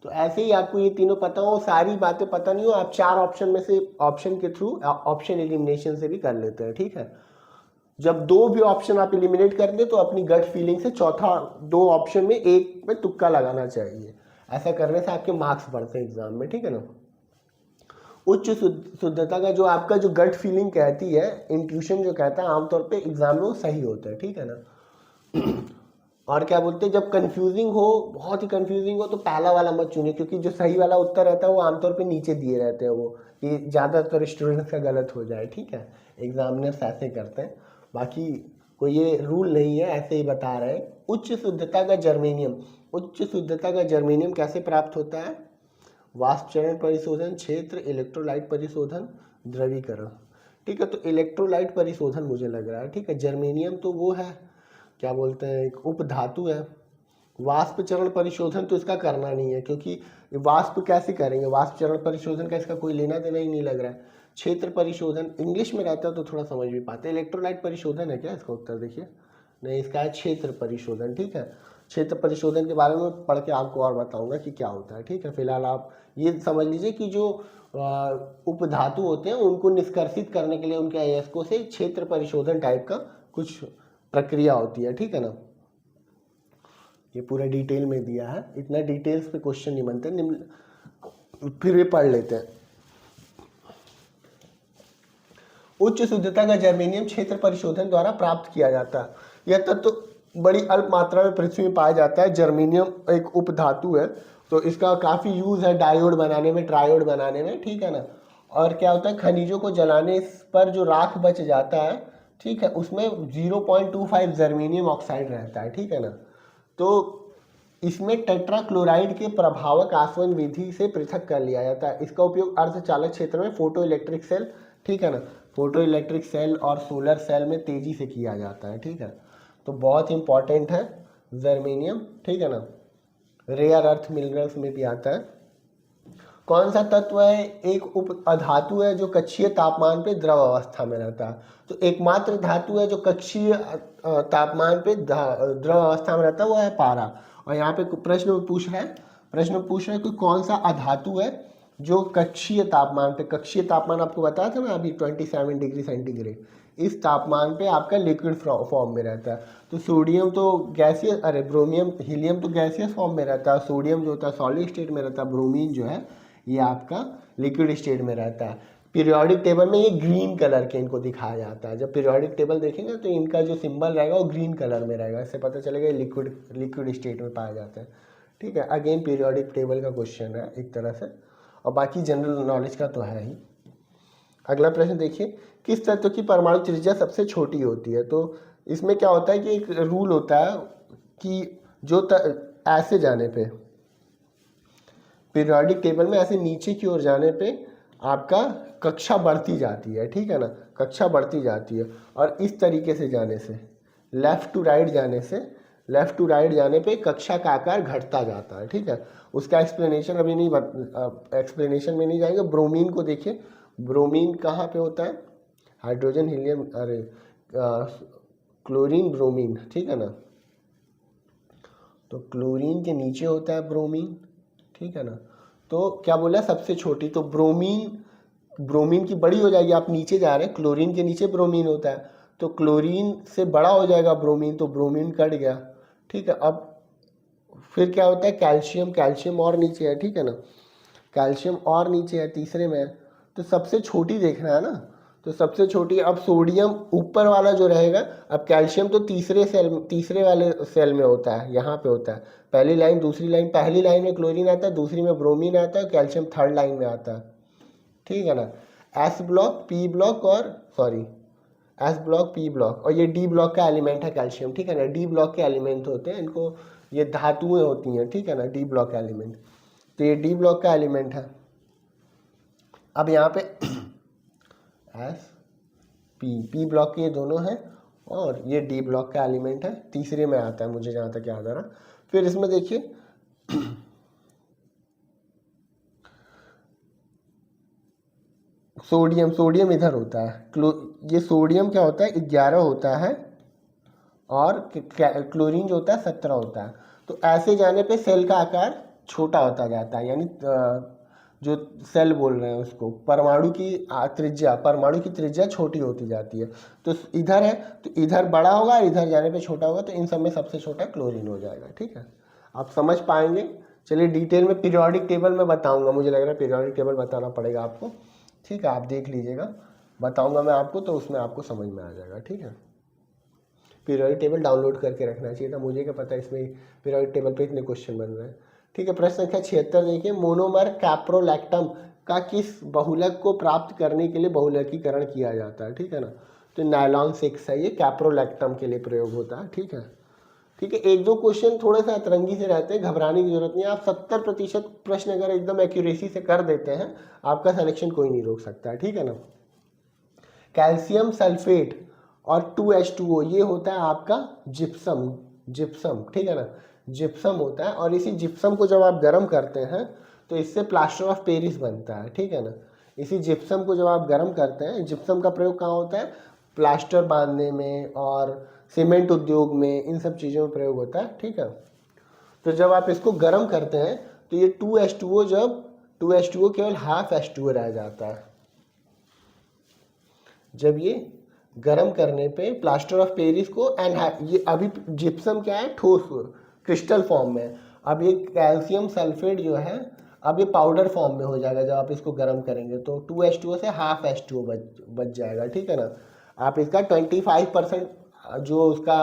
तो ऐसे ही आपको ये तीनों पता हो, सारी बातें पता नहीं हो, आप 4 ऑप्शन में से ऑप्शन के थ्रू ऑप्शन एलिमिनेशन से भी कर लेते हैं, ठीक है। जब 2 भी ऑप्शन आप एलिमिनेट कर दे तो अपनी गट फीलिंग से चौथा 2 ऑप्शन में एक में तुक्का लगाना चाहिए। ऐसा करने से आपके मार्क्स बढ़ते हैं एग्जाम में, ठीक है ना। उच्च शुद्धता का जो आपका जो गट फीलिंग कहती है, इंट्यूशन जो कहता है, आमतौर पे एग्जाम में वो सही होता है, ठीक है ना। और क्या बोलते हैं, जब कंफ्यूजिंग हो, बहुत ही कंफ्यूजिंग हो, तो पहला वाला मत चुनिए, क्योंकि जो सही वाला उत्तर रहता है वो आमतौर पे नीचे दिए रहते हैं, वो कि ज़्यादातर स्टूडेंट्स का गलत हो जाए, ठीक है। एग्जामिनर्स ऐसे करते हैं, बाकी कोई ये रूल नहीं है, ऐसे ही बता रहे हैं। उच्च शुद्धता का जर्मेनियम, उच्च शुद्धता का जर्मेनियम कैसे प्राप्त होता है? वाष्प चरण परिशोधन, क्षेत्र, इलेक्ट्रोलाइट परिशोधन, द्रवीकरण, ठीक है। तो इलेक्ट्रोलाइट परिशोधन मुझे लग रहा है, ठीक है। जर्मेनियम तो वो है, क्या बोलते हैं, एक उपधातु है। वाष्प चरण परिशोधन तो इसका करना नहीं है, क्योंकि वाष्प कैसे करेंगे, वाष्प चरण परिशोधन का इसका कोई लेना देना ही नहीं लग रहा है। क्षेत्र परिशोधन इंग्लिश में रहता है तो थोड़ा समझ भी पाते हैं। इलेक्ट्रोलाइट परिशोधन है क्या इसका उत्तर? देखिए नहीं, इसका है क्षेत्र परिशोधन, ठीक है। क्षेत्र परिशोधन के बारे में पढ़ के आपको और बताऊंगा कि क्या होता है, ठीक है। फिलहाल आप ये समझ लीजिए कि जो उपधातु होते हैं उनको निष्कर्षित करने के लिए उनके अयस्कों से क्षेत्र परिशोधन टाइप का कुछ प्रक्रिया होती है, ठीक है ना। ये पूरा डिटेल में दिया है, इतना डिटेल्स पे क्वेश्चन नहीं बनते, फिर भी पढ़ लेते हैं। उच्च शुद्धता का जर्मेनियम क्षेत्र परिशोधन द्वारा प्राप्त किया जाता है। यह तत्व तो बड़ी अल्प मात्रा में पृथ्वी में पाया जाता है। जर्मेनियम एक उपधातु है, तो इसका काफ़ी यूज़ है डायोड बनाने में, ट्रायोड बनाने में, ठीक है ना। और क्या होता है, खनिजों को जलाने पर जो राख बच जाता है, ठीक है, उसमें 0.25 जर्मेनियम ऑक्साइड रहता है, ठीक है ना। तो इसमें टेट्राक्लोराइड के प्रभावक आसवन विधि से पृथक कर लिया जाता है। इसका उपयोग अर्धचालक क्षेत्र में फोटो इलेक्ट्रिक सेल, ठीक है ना, फोटो इलेक्ट्रिक सेल और सोलर सेल में तेजी से किया जाता है, ठीक है। तो बहुत इंपॉर्टेंट है जर्मेनियम, ठीक है ना। रेयर अर्थ मिनरल्स में भी आता है। कौन सा तत्व है, एक उप अधातु है जो कक्षीय तापमान पे द्रव अवस्था में रहता है। तो एकमात्र धातु है जो कक्षीय तापमान पे द्रव अवस्था में रहता है, वो है पारा। और यहाँ पे प्रश्न पूछ रहा है कि कौन सा अधातु है जो कक्षीय तापमान पे, कक्षीय तापमान आपको बताया था ना अभी 27 डिग्री सेंटीग्रेड, इस तापमान पे आपका लिक्विड फॉर्म में रहता है। तो सोडियम तो गैसियस, अरे ब्रोमियम, हीलियम तो गैसियस फॉर्म में रहता है, सोडियम जो होता है सॉलिड स्टेट में रहता है, ब्रोमीन जो है ये आपका लिक्विड स्टेट में रहता है। पीरियोडिक टेबल में ये ग्रीन कलर के इनको दिखाया जाता है। जब पीरियोडिक टेबल देखेंगे तो इनका जो सिंबल रहेगा वो ग्रीन कलर में रहेगा, इससे पता चलेगा लिक्विड स्टेट में पाया जाता है, ठीक है। अगेन पीरियोडिक टेबल का क्वेश्चन है एक तरह से, और बाकी जनरल नॉलेज का तो है ही। अगला प्रश्न देखिए, किस तत्व की परमाणु त्रिज्या सबसे छोटी होती है? तो इसमें क्या होता है कि एक रूल होता है कि जो ऐसे जाने पे, पीरियोडिक टेबल में ऐसे नीचे की ओर जाने पे आपका कक्षा बढ़ती जाती है, ठीक है ना, कक्षा बढ़ती जाती है। और इस तरीके से जाने से, लेफ़्ट टू राइट जाने पे कक्षा का आकार घटता जाता है, ठीक है। उसका एक्सप्लेनेशन अभी नहीं, एक्सप्लेनेशन में नहीं जाएंगे। ब्रोमीन को देखिए, ब्रोमीन कहाँ पे होता है, हाइड्रोजन हीलियम, अरे क्लोरीन ब्रोमीन, ठीक है ना। तो क्लोरीन के नीचे होता है ब्रोमीन, ठीक है ना। तो क्या बोला, सबसे छोटी, तो ब्रोमीन की बड़ी हो जाएगी, आप नीचे जा रहे हैं, क्लोरीन के नीचे ब्रोमीन होता है, तो क्लोरीन से बड़ा हो जाएगा ब्रोमीन, तो ब्रोमीन कट गया, ठीक है। अब फिर क्या होता है, कैल्शियम और नीचे है, ठीक है ना, कैल्शियम और नीचे है, तीसरे में है। तो सबसे छोटी देखना है ना, तो सबसे छोटी, अब सोडियम ऊपर वाला जो रहेगा, अब कैल्शियम तो तीसरे वाले सेल में होता है, यहाँ पे होता है, पहली लाइन दूसरी लाइन, पहली लाइन में क्लोरीन आता है, दूसरी में ब्रोमीन आता है, कैल्शियम थर्ड लाइन में आता है, ठीक है ना। एस ब्लॉक, पी ब्लॉक और sorry S block, P block, और ये डी ब्लॉक का एलिमेंट है कैल्शियम, ठीक है ना। डी ब्लॉक के एलिमेंट होते हैं, इनको ये धातुएं होती हैं, ठीक है ना, डी ब्लॉक का एलिमेंट, तो ये डी ब्लॉक का एलिमेंट है। अब यहाँ पे एस पी ब्लॉक के ये दोनों हैं, और ये डी ब्लॉक का एलिमेंट है, तीसरे में आता है मुझे जहाँ तक याद आ रहा। फिर इसमें देखिए सोडियम इधर होता है, ये सोडियम क्या होता है 11 होता है, और क्लोरीन जो होता है 17 होता है। तो ऐसे जाने पे सेल का आकार छोटा होता जाता है, यानी जो सेल बोल रहे हैं उसको, परमाणु की त्रिज्या छोटी होती जाती है। तो इधर है तो इधर बड़ा होगा, इधर जाने पे छोटा होगा, तो इन सब में सबसे छोटा क्लोरीन हो जाएगा, ठीक है। आप समझ पाएंगे। चलिए डिटेल में पीरियोडिक टेबल में बताऊंगा, मुझे लग रहा है पीरियोडिक टेबल बताना पड़ेगा आपको, ठीक है, आप देख लीजिएगा, बताऊंगा मैं आपको, तो उसमें आपको समझ में आ जाएगा, ठीक है। पीरियोडिक टेबल डाउनलोड करके रखना चाहिए था, मुझे क्या पता इसमें पीरियोडिक टेबल पे इतने क्वेश्चन बन रहे हैं, ठीक है। प्रश्न संख्या 76 देखिए, मोनोमर कैप्रोलैक्टम का किस बहुलक को प्राप्त करने के लिए बहुलकीकरण किया जाता है, ठीक है ना। तो नायलॉन 6 है, ये कैप्रोलैक्टम के लिए प्रयोग होता है, ठीक है। ठीक है, एक दो क्वेश्चन थोड़े से अतरंगी से रहते हैं, घबराने की जरूरत नहीं है। आप 70% प्रश्न अगर एकदम एक्यूरेसी से कर देते हैं, आपका सिलेक्शन कोई नहीं रोक सकता है, ठीक है ना। कैल्शियम सल्फेट और 2H2O ये होता है आपका जिप्सम, ठीक है ना, जिप्सम होता है। और इसी जिप्सम को जब आप गर्म करते हैं तो इससे प्लास्टर ऑफ पेरिस बनता है, ठीक है ना। इसी जिप्सम को जब आप गर्म करते हैं, जिप्सम का प्रयोग कहाँ होता है, प्लास्टर बांधने में और सीमेंट उद्योग में, इन सब चीज़ों में प्रयोग होता है, ठीक है। तो जब आप इसको गर्म करते हैं तो ये 2H2O, जब 2H2O केवल हाफ H2O रह जाता है। जब ये गर्म करने पे प्लास्टर ऑफ पेरिस को ये अभी जिप्सम क्या है, ठोस क्रिस्टल फॉर्म में, अब ये कैल्शियम सल्फेट जो है अब ये पाउडर फॉर्म में हो जाएगा। जब आप इसको गर्म करेंगे तो 2H2O से हाफ H2O बच जाएगा, ठीक है ना। आप इसका 25% जो उसका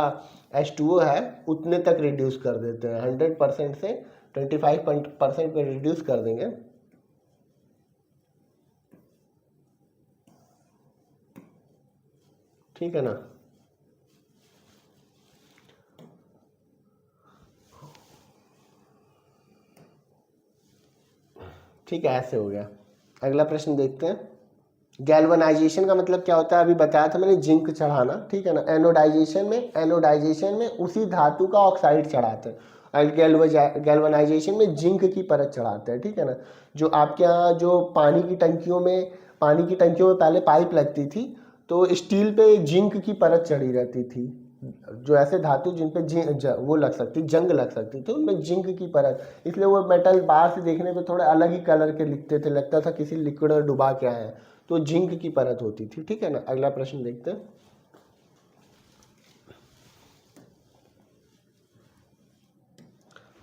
H2O है उतने तक रिड्यूस कर देते हैं, 100% से 25% पे रिड्यूस कर देंगे, ठीक है ना। ठीक है, ऐसे हो गया। अगला प्रश्न देखते हैं। गैल्वनाइजेशन का मतलब क्या होता है, अभी बताया था मैंने, जिंक चढ़ाना, ठीक है ना। एनोडाइजेशन में उसी धातु का ऑक्साइड चढ़ाते हैं, और गैल्वनाइजेशन में जिंक की परत चढ़ाते हैं, ठीक है ना। जो आपके यहाँ जो पानी की टंकियों में पहले पाइप लगती थी, तो स्टील पे जिंक की परत चढ़ी रहती थी, जो ऐसे धातु जिन पे वो लग सकती, जंग लग सकती थी, उनमें जिंक की परत, इसलिए वो मेटल बाहर से देखने पे थोड़े अलग ही कलर के दिखते थे, लगता था किसी लिक्विड में डुबा के आए हैं, तो जिंक की परत होती थी, ठीक है ना। अगला प्रश्न देखते हैं।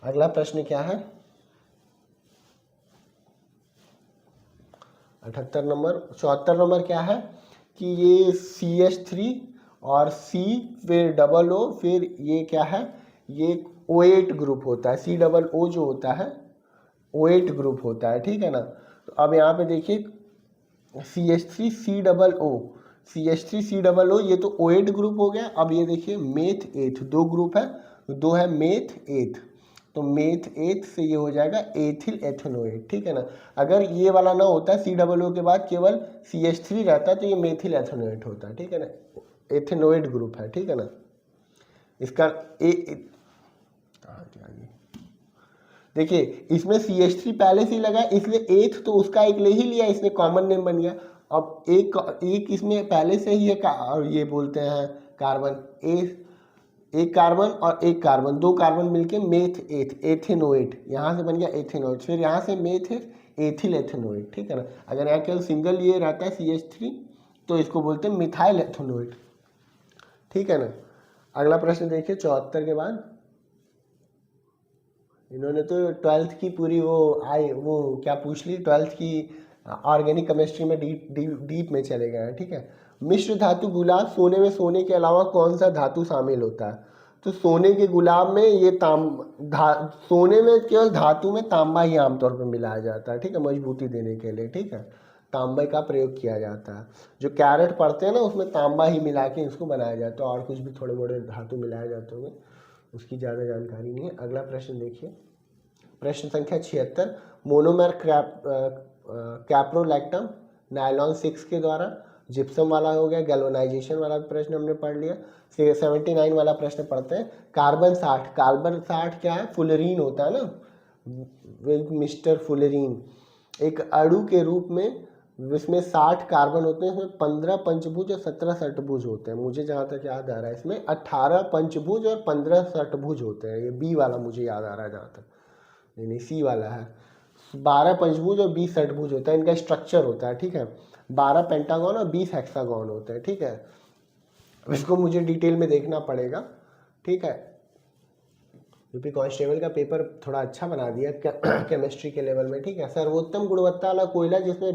अगला प्रश्न क्या है, 78 नंबर। 74 नंबर क्या है कि ये CH3 और C, फिर डबल O, फिर ये क्या है, ये O8 ग्रुप होता है, COO जो होता है O8 ग्रुप होता है, ठीक है ना। तो अब यहाँ पे देखिए CH3COO ये तो O8 ग्रुप हो गया। अब ये देखिए मेथ एथ, दो ग्रुप है, दो है मेथ एथ, तो मेथ एथ से ये हो जाएगा एथिल एथेनोएट, ठीक है ना। अगर ये वाला ना होता COO के बाद केवल CH3 रहता तो ये मेथिल एथेनोएट होता, ठीक है ना, एथेनोएट ग्रुप है, ठीक है ना। इसका देखिए इसमें CH3 पहले से ही लगा, इसलिए एथ तो उसका एक ले ही लिया, इसने कॉमन नेम बन गया। अब एक इसमें पहले से ही है और ये बोलते हैं कार्बन, एक कार्बन और एक कार्बन, दो कार्बन मिलके मेथ एथ, एथेनोएट, यहाँ से बन गया एथेनोएट, फिर यहाँ से मेथ एथिल एथेनोएट, ठीक है ना। अगर यहाँ केवल सिंगल ये रहता है CH3 तो इसको बोलते हैं मिथाइल एथेनोएट, ठीक है ना। अगला प्रश्न देखिए 74 के बाद। इन्होंने तो 12th की पूरी वो क्या पूछ ली, 12th की ऑर्गेनिक केमिस्ट्री में डीप में चले गए हैं, ठीक है। मिश्र धातु गुलाब सोने में सोने के अलावा कौन सा धातु शामिल होता है? तो सोने के गुलाब में ये सोने में केवल धातु में तांबा ही आमतौर पर मिलाया जाता है, ठीक है, मजबूती देने के लिए, ठीक है, तांबे का प्रयोग किया जाता है। जो कैरेट पढ़ते हैं ना उसमें तांबा ही मिला के इसको बनाया जाता है, और कुछ भी थोड़े मोड़े धातु मिलाए जाते होंगे, उसकी ज़्यादा जानकारी नहीं है। अगला प्रश्न देखिए, प्रश्न संख्या 76, मोनोमर कैप्रोलैक्टम नायलॉन 6 के द्वारा, जिप्सम वाला हो गया, गैल्वेनाइजेशन वाला प्रश्न हमने पढ़ लिया। 79 वाला प्रश्न पढ़ते हैं, कार्बन 60, कार्बन 60 क्या है? फुलरीन होता है ना, मिस्टर फुलरीन, एक अणु के रूप में इसमें 60 कार्बन होते हैं, इसमें 15 पंचभुज और 17 षटभुज होते हैं। मुझे जहाँ तक याद आ रहा है इसमें 18 पंचभुज और 15 षटभुज होते हैं। ये बी वाला मुझे याद आ रहा है जहाँ तक, नहीं सी वाला है, 12 पंचभुज और 20 षटभुज होता है, इनका स्ट्रक्चर होता है, ठीक है। 12 पेंटागन और 20 हेक्सागन होते हैं, ठीक है। इसको मुझे डिटेल में देखना पड़ेगा, ठीक है। यूपी कांस्टेबल का पेपर थोड़ा अच्छा बना दिया केमिस्ट्री के लेवल में, ठीक है। सर्वोत्तम गुणवत्ता वाला कोयला जिसमें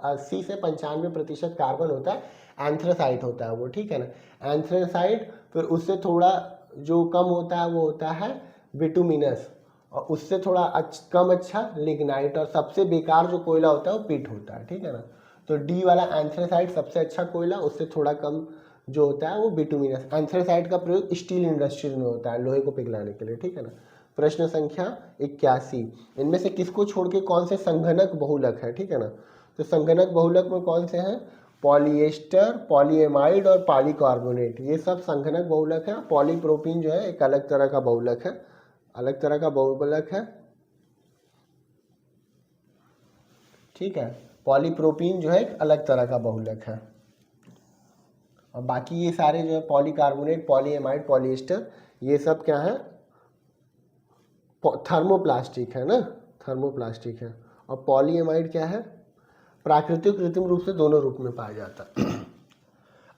80 से 95% कार्बन होता है, एंथ्रासाइट होता है वो, ठीक है ना। एंथ्रासाइट, फिर उससे थोड़ा जो कम होता है वो होता है बिटुमिनस, और उससे थोड़ा कम अच्छा लिग्नाइट, और सबसे बेकार जो कोयला होता है वो पिट होता है, ठीक है ना। तो डी वाला एंथ्रासाइट सबसे अच्छा कोयला, उससे थोड़ा कम जो होता है वो बिटुमिनस। एंथ्रासाइट का प्रयोग स्टील इंडस्ट्री में होता है, लोहे को पिघलाने के लिए, ठीक है ना। प्रश्न संख्या 81, इनमें से किसको छोड़ के कौन से संघनक बहुलक है, ठीक है ना। तो संघनक बहुलक में कौन से हैं? पॉलिएस्टर, पॉलीएमाइड और पॉलीकार्बोनेट, ये सब संघनक बहुलक है। पॉलीप्रोपीन जो है एक अलग तरह का बहुलक है, अलग तरह का बहुलक है, ठीक है। पॉलीप्रोपीन जो है एक अलग तरह का बहुलक है, और बाकी ये सारे जो है पॉलीकार्बोनेट, पॉलीएमाइड, पॉलिएस्टर, ये सब क्या है? थर्मोप्लास्टिक है ना, थर्मोप्लास्टिक है। और पॉलीएमाइड क्या है? प्राकृतिक कृत्रिम रूप से दोनों रूप में पाया जाता है।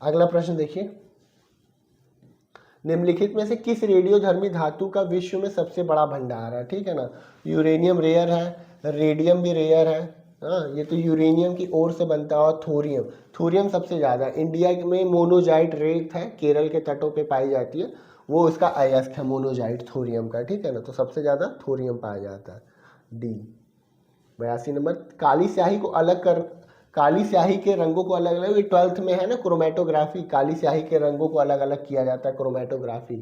अगला प्रश्न देखिए, निम्नलिखित में से किस रेडियोधर्मी धातु का विश्व में सबसे बड़ा भंडार है, ठीक है ना। यूरेनियम रेयर है, रेडियम भी रेयर है, हाँ, ये तो यूरेनियम की ओर से बनता है। और थोरियम, थोरियम सबसे ज़्यादा इंडिया में मोनोजाइट रेत है, केरल के तटों पे पाई जाती है, वो उसका अयस्क है मोनोजाइट थोरियम का, ठीक है ना। तो सबसे ज़्यादा थोरियम पाया जाता है, डी। 82 नंबर, काली स्याही को अलग कर, काली स्याही के रंगों को अलग अलग, ये 12th में है ना, क्रोमेटोग्राफी, काली स्याही के रंगों को अलग अलग किया जाता है, क्रोमेटोग्राफी,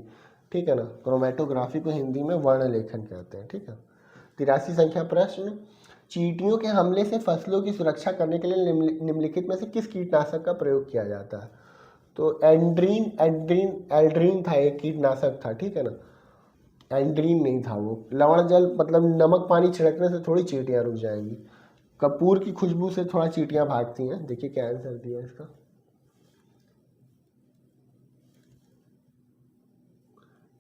ठीक है ना। क्रोमेटोग्राफी को हिंदी में वर्ण लेखन कहते हैं, ठीक है। 83 संख्या प्रश्न, चींटियों के हमले से फसलों की सुरक्षा करने के लिए निम्नलिखित में से किस कीटनाशक का प्रयोग किया जाता है? तो एल्ड्रीन था, एक कीटनाशक था, ठीक है ना। एंड्रीन नहीं था वो, लवण जल मतलब नमक पानी छिड़कने से थोड़ी चींटियां रुक जाएंगी, कपूर की खुशबू से थोड़ा चींटियां भागती हैं। देखिए क्या आंसर दिया इसका,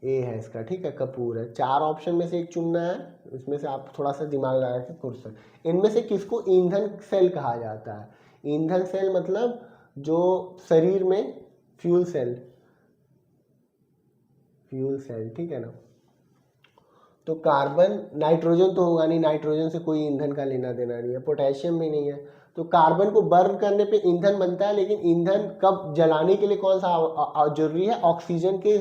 ए है इसका, ठीक है, कपूर है। 4 ऑप्शन में से एक चुनना है, इसमें से आप थोड़ा सा दिमाग लगा के कर सकते। इनमें से किसको ईंधन सेल कहा जाता है? ईंधन सेल मतलब जो शरीर में फ्यूल सेल, फ्यूल सेल, ठीक है ना। तो कार्बन, नाइट्रोजन तो होगा नहीं, नाइट्रोजन से कोई ईंधन का लेना देना नहीं है, पोटेशियम भी नहीं है। तो कार्बन को बर्न करने पे ईंधन बनता है, लेकिन ईंधन कब जलाने के लिए कौन सा जरूरी है? ऑक्सीजन के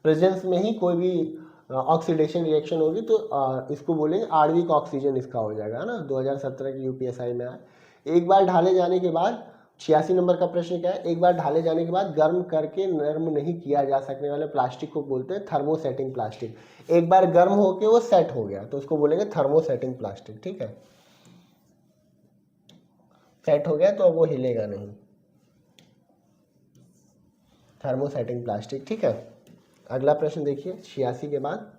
प्रेजेंस में ही कोई भी ऑक्सीडेशन रिएक्शन होगी, तो इसको बोलेंगे आणविक ऑक्सीजन, इसका हो जाएगा ना। 2017 की यूपीएसआई में आया। एक बार ढाले जाने के बाद, 86 नंबर का प्रश्न क्या है? एक बार ढाले जाने के बाद गर्म करके नरम नहीं किया जा सकने वाले प्लास्टिक को बोलते हैं थर्मोसेटिंग प्लास्टिक। एक बार गर्म होके वो सेट हो गया तो उसको बोलेंगे थर्मोसेटिंग प्लास्टिक, ठीक है। सेट हो गया तो अब वो हिलेगा नहीं, थर्मोसेटिंग प्लास्टिक, ठीक है। अगला प्रश्न देखिए, 86 के बाद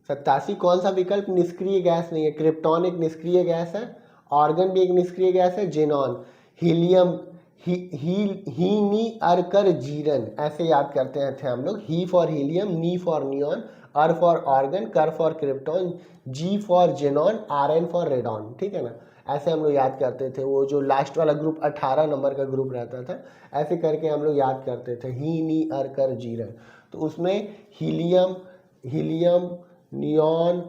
87, कौन सा विकल्प निष्क्रिय गैस नहीं है? क्रिप्टॉन एक निष्क्रिय गैस है, ऑर्गन भी एक निष्क्रिय गैस है, जेनॉन, हीलियम, ही नी अर कर जीरन, ऐसे याद करते हैं थे हम लोग। ही फॉर हीलियम, नी फॉर नियॉन, अर फॉर ऑर्गन, कर फॉर क्रिप्टॉन, जी for xenon, R N for radon, ठीक है ना। ऐसे हम लोग याद करते थे। वो जो लास्ट वाला ग्रुप 18 नंबर का ग्रुप रहता था, ऐसे करके हम लोग याद करते थे, ही नी अर कर जीरन। तो उसमें हीलियम, नियॉन,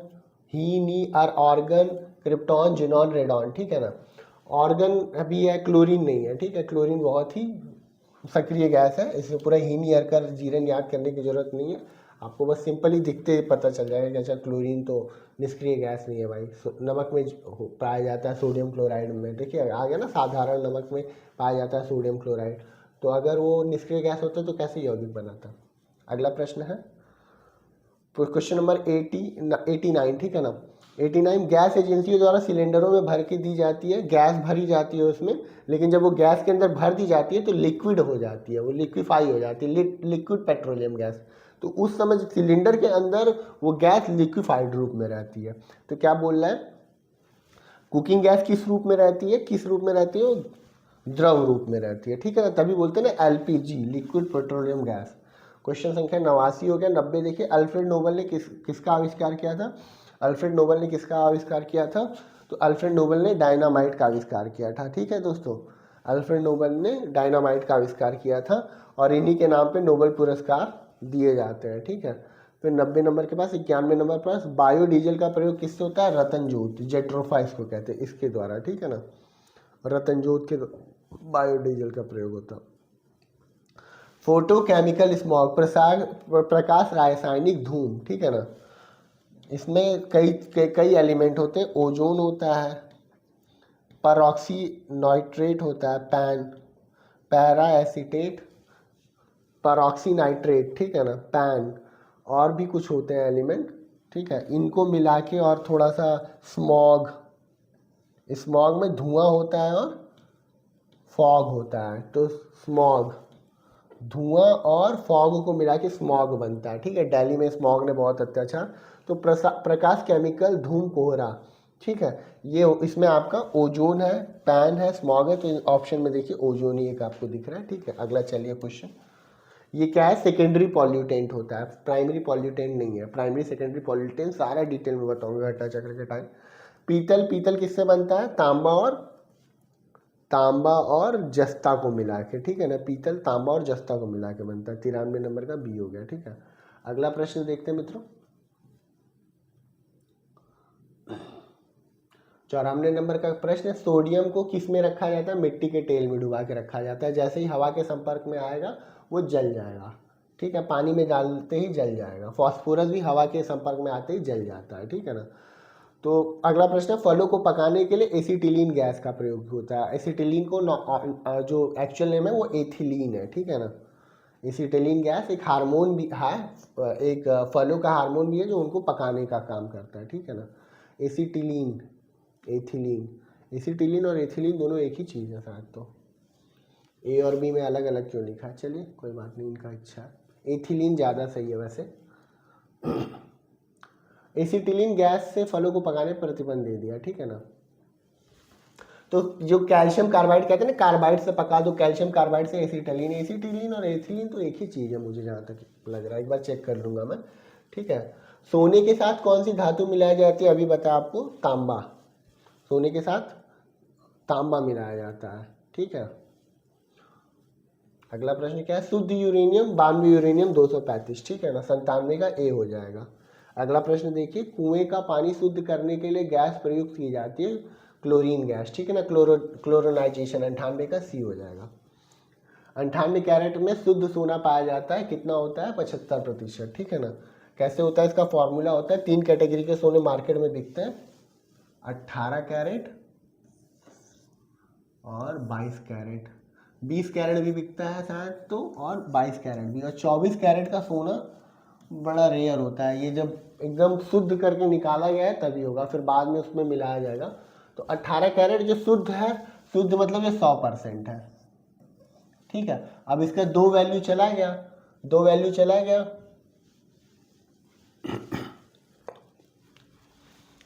ही नी अर ऑर्गन, क्रिप्टॉन, जिनॉन, रेडॉन, ठीक है ना। ऑर्गन अभी है, क्लोरीन नहीं है, ठीक है। क्लोरीन बहुत ही सक्रिय गैस है, इसमें पूरा हीन ईयर का जीरन याद करने की जरूरत नहीं है, आपको बस सिंपली दिखते पता चल जाएगा कि अच्छा क्लोरीन तो निष्क्रिय गैस नहीं है भाई। नमक में पाया जाता है, सोडियम क्लोराइड में, देखिए आ गया ना, साधारण नमक में पाया जाता है सोडियम क्लोराइड, तो अगर वो निष्क्रिय गैस होता तो कैसे यौगिक बनाता। अगला प्रश्न है क्वेश्चन नंबर 89, ठीक है ना। 89, गैस एजेंसियों द्वारा सिलेंडरों में भर के दी जाती है, गैस भरी जाती है उसमें, लेकिन जब वो गैस के अंदर भर दी जाती है तो लिक्विड हो जाती है, वो लिक्विफाई हो जाती है, लिक्विड पेट्रोलियम गैस। तो उस समय सिलेंडर के अंदर वो गैस लिक्विफाइड रूप में रहती है। तो क्या बोल रहा है, कुकिंग गैस किस रूप में रहती है, किस रूप में रहती है, द्रव रूप में रहती है, ठीक है ना। तभी बोलते हैं ना LPG, liquid petroleum gas. Question संख्या 89 हो गया। 90 देखिए, अल्फ्रेड नोबल ने किसका आविष्कार किया था। अल्फ्रेड नोबल ने किसका आविष्कार किया था, तो अल्फ्रेड नोबल ने डायनामाइट का आविष्कार किया था, ठीक है दोस्तों। अल्फ्रेड नोबल ने डायनामाइट का आविष्कार किया था और इन्हीं के नाम पे नोबल पुरस्कार दिए जाते हैं, ठीक है। फिर 90 नंबर के पास 91 नंबर के पास, बायोडीजल का प्रयोग किससे होता है, रतन ज्योत, जेट्रोफा इसको कहते हैं, इसके द्वारा, ठीक है ना। रतन ज्योत के बायोडीजल का प्रयोग होता। फोटोकेमिकल स्मॉग, प्रकाश रासायनिक धूम, ठीक है ना। इसमें कई एलिमेंट होते हैं, ओजोन होता है, परऑक्सी नाइट्रेट होता है, पैरा एसीटेट, परऑक्सी नाइट्रेट, ठीक है ना, पैन, और भी कुछ होते हैं एलिमेंट, ठीक है। इनको मिला के और थोड़ा सा स्मॉग, स्मॉग में धुआं होता है और फॉग होता है, तो स्मॉग, धुआं और फॉग को मिला के स्मॉग बनता है, ठीक है। दिल्ली में स्मॉग ने बहुत अत्याचार, तो प्रकाश केमिकल धूम कोहरा, ठीक है। ये इसमें आपका ओजोन है, पैन है, स्मॉग है, तो ऑप्शन में देखिए ओजोन ही एक आपको दिख रहा है, ठीक है। अगला चलिए क्वेश्चन, ये क्या है, सेकेंडरी पॉल्यूटेंट होता है, प्राइमरी पॉल्यूटेंट नहीं है। प्राइमरी सेकेंडरी पॉल्यूटेंट सारा डिटेल में बताऊंगा घटा चक्र के टाइम। पीतल किससे बनता है, तांबा और जस्ता को मिला के, ठीक है ना। पीतल तांबा और जस्ता को मिला के बनता है। 93 नंबर का बी हो गया, ठीक है। अगला प्रश्न देखते हैं मित्रों, 94 नंबर का प्रश्न है, सोडियम को किस में रखा जाता है, मिट्टी के तेल में डुबा के रखा जाता है। जैसे ही हवा के संपर्क में आएगा वो जल जाएगा, ठीक है, पानी में डालते ही जल जाएगा। फॉस्फोरस भी हवा के संपर्क में आते ही जल जाता है, ठीक है ना। तो अगला प्रश्न है, फलों को पकाने के लिए एसिटिलीन गैस का प्रयोग होता है। एसिटिलीन को जो एक्चुअल नेम है वो एथिलीन है, ठीक है ना। एसिटिलीन गैस एक हार्मोन भी है, एक फलों का हार्मोन भी है जो उनको पकाने का काम करता है, ठीक है ना। एसिटिलीन, एथिलीन, एसिटिलीन और एथिलीन दोनों एक ही चीज़ है शायद, तो ए और बी में अलग अलग क्यों लिखा है, चलिए कोई बात नहीं, इनका इच्छा है। एथिलीन ज़्यादा सही है वैसे। एसिटिलीन गैस से फलों को पकाने पर प्रतिबंध दे दिया, ठीक है ना। तो जो कैल्शियम कार्बाइड कहते हैं ना, कार्बाइड से पका दो, कैल्शियम कार्बाइड से एसिटिलीन, एसिटिलीन और एथिलीन तो एक ही चीज़ है मुझे जहाँ तक लग रहा है, एक बार चेक कर लूँगा मैं, ठीक है। सोने के साथ कौन सी धातु मिलाई जाती है, अभी बता आपको, तांबा, सोने के साथ तांबा मिलाया जाता है, ठीक है। अगला प्रश्न क्या है, शुद्ध यूरेनियम 92 यूरेनियम 235, ठीक है ना, 97 का ए हो जाएगा। अगला प्रश्न देखिए, कुएं का पानी शुद्ध करने के लिए गैस प्रयुक्त की जाती है, क्लोरीन गैस, ठीक है ना, क्लोरोनाइजेशन, 98 का सी हो जाएगा। 98 कैरेट में शुद्ध सोना पाया जाता है, कितना होता है, 75%, ठीक है ना। कैसे होता है, इसका फॉर्मूला होता है, 3 कैटेगरी के सोने मार्केट में बिकते हैं, 18 कैरेट और 22 कैरेट, 20 कैरेट भी बिकता है शायद तो, और 22 कैरेट भी, और 24 कैरेट का सोना बड़ा रेयर होता है, ये जब एकदम शुद्ध करके निकाला गया है तभी होगा, फिर बाद में उसमें मिलाया जाएगा। तो 18 कैरेट जो शुद्ध है, शुद्ध मतलब ये 100% है, ठीक है। अब इसका 2 वैल्यू चला गया, 2 वैल्यू चला गया,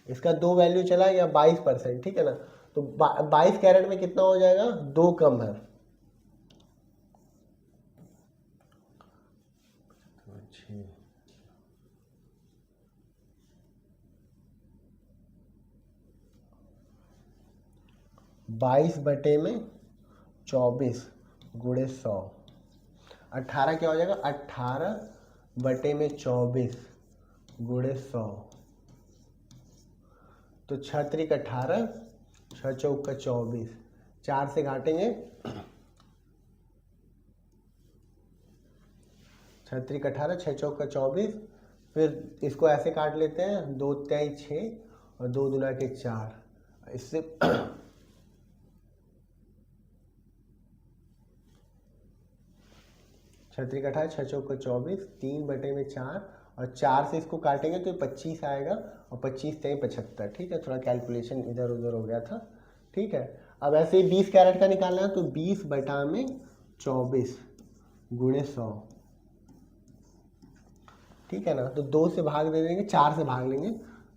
इसका 2 वैल्यू चला गया 22%, ठीक है ना। तो 22 कैरेट में कितना हो जाएगा, 2 कम है, 22/24 गुणे 100, 18 क्या हो जाएगा, 18/24 गुणे 100, तो 6 त्रिक 18, 6 चौक 24, 4 से घाटेंगे 6 त्रिक 18, 6 चौक 24, फिर इसको ऐसे काट लेते हैं, 2 तिहाई 6 और 2 दूना के 4, इससे 6 त्रिक 18, 6 चौक 24, 3/4 और 4 से इसको काटेंगे तो 25 आएगा और 25 तिहाई 75। ठीक है, थोड़ा कैलकुलेशन इधर उधर हो गया था। ठीक है, अब ऐसे ही 20 कैरेट का निकालना है तो 20/24 गुणे 100। ठीक है ना, तो 2 से भाग दे देंगे, 4 से भाग लेंगे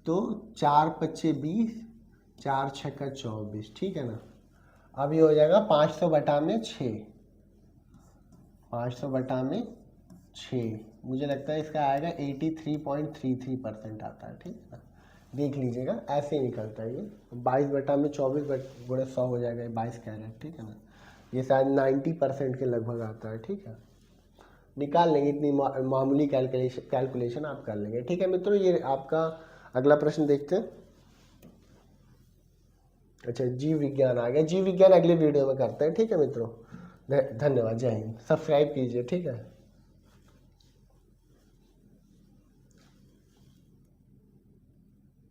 तो 4 पच्चे 20, 4 छक्का 24। ठीक है ना, अब ये हो जाएगा 500/6, 500/6, मुझे लगता है इसका आएगा 83.33% आता है। ठीक है ना, देख लीजिएगा ऐसे ही निकलता है ये 22/24 गुणे 100 हो जाएगा 22 कैरेट। ठीक है ना, ये शायद 90% के लगभग आता है। ठीक है, निकाल लेंगे, इतनी मामूली कैलकुलेशन आप कर लेंगे। ठीक है मित्रों, ये आपका अगला प्रश्न देखते हैं। अच्छा, जीव विज्ञान आ गया, जीव विज्ञान अगले वीडियो में करते हैं। ठीक है मित्रों, धन्यवाद, जय हिंद, सब्सक्राइब कीजिए। ठीक है।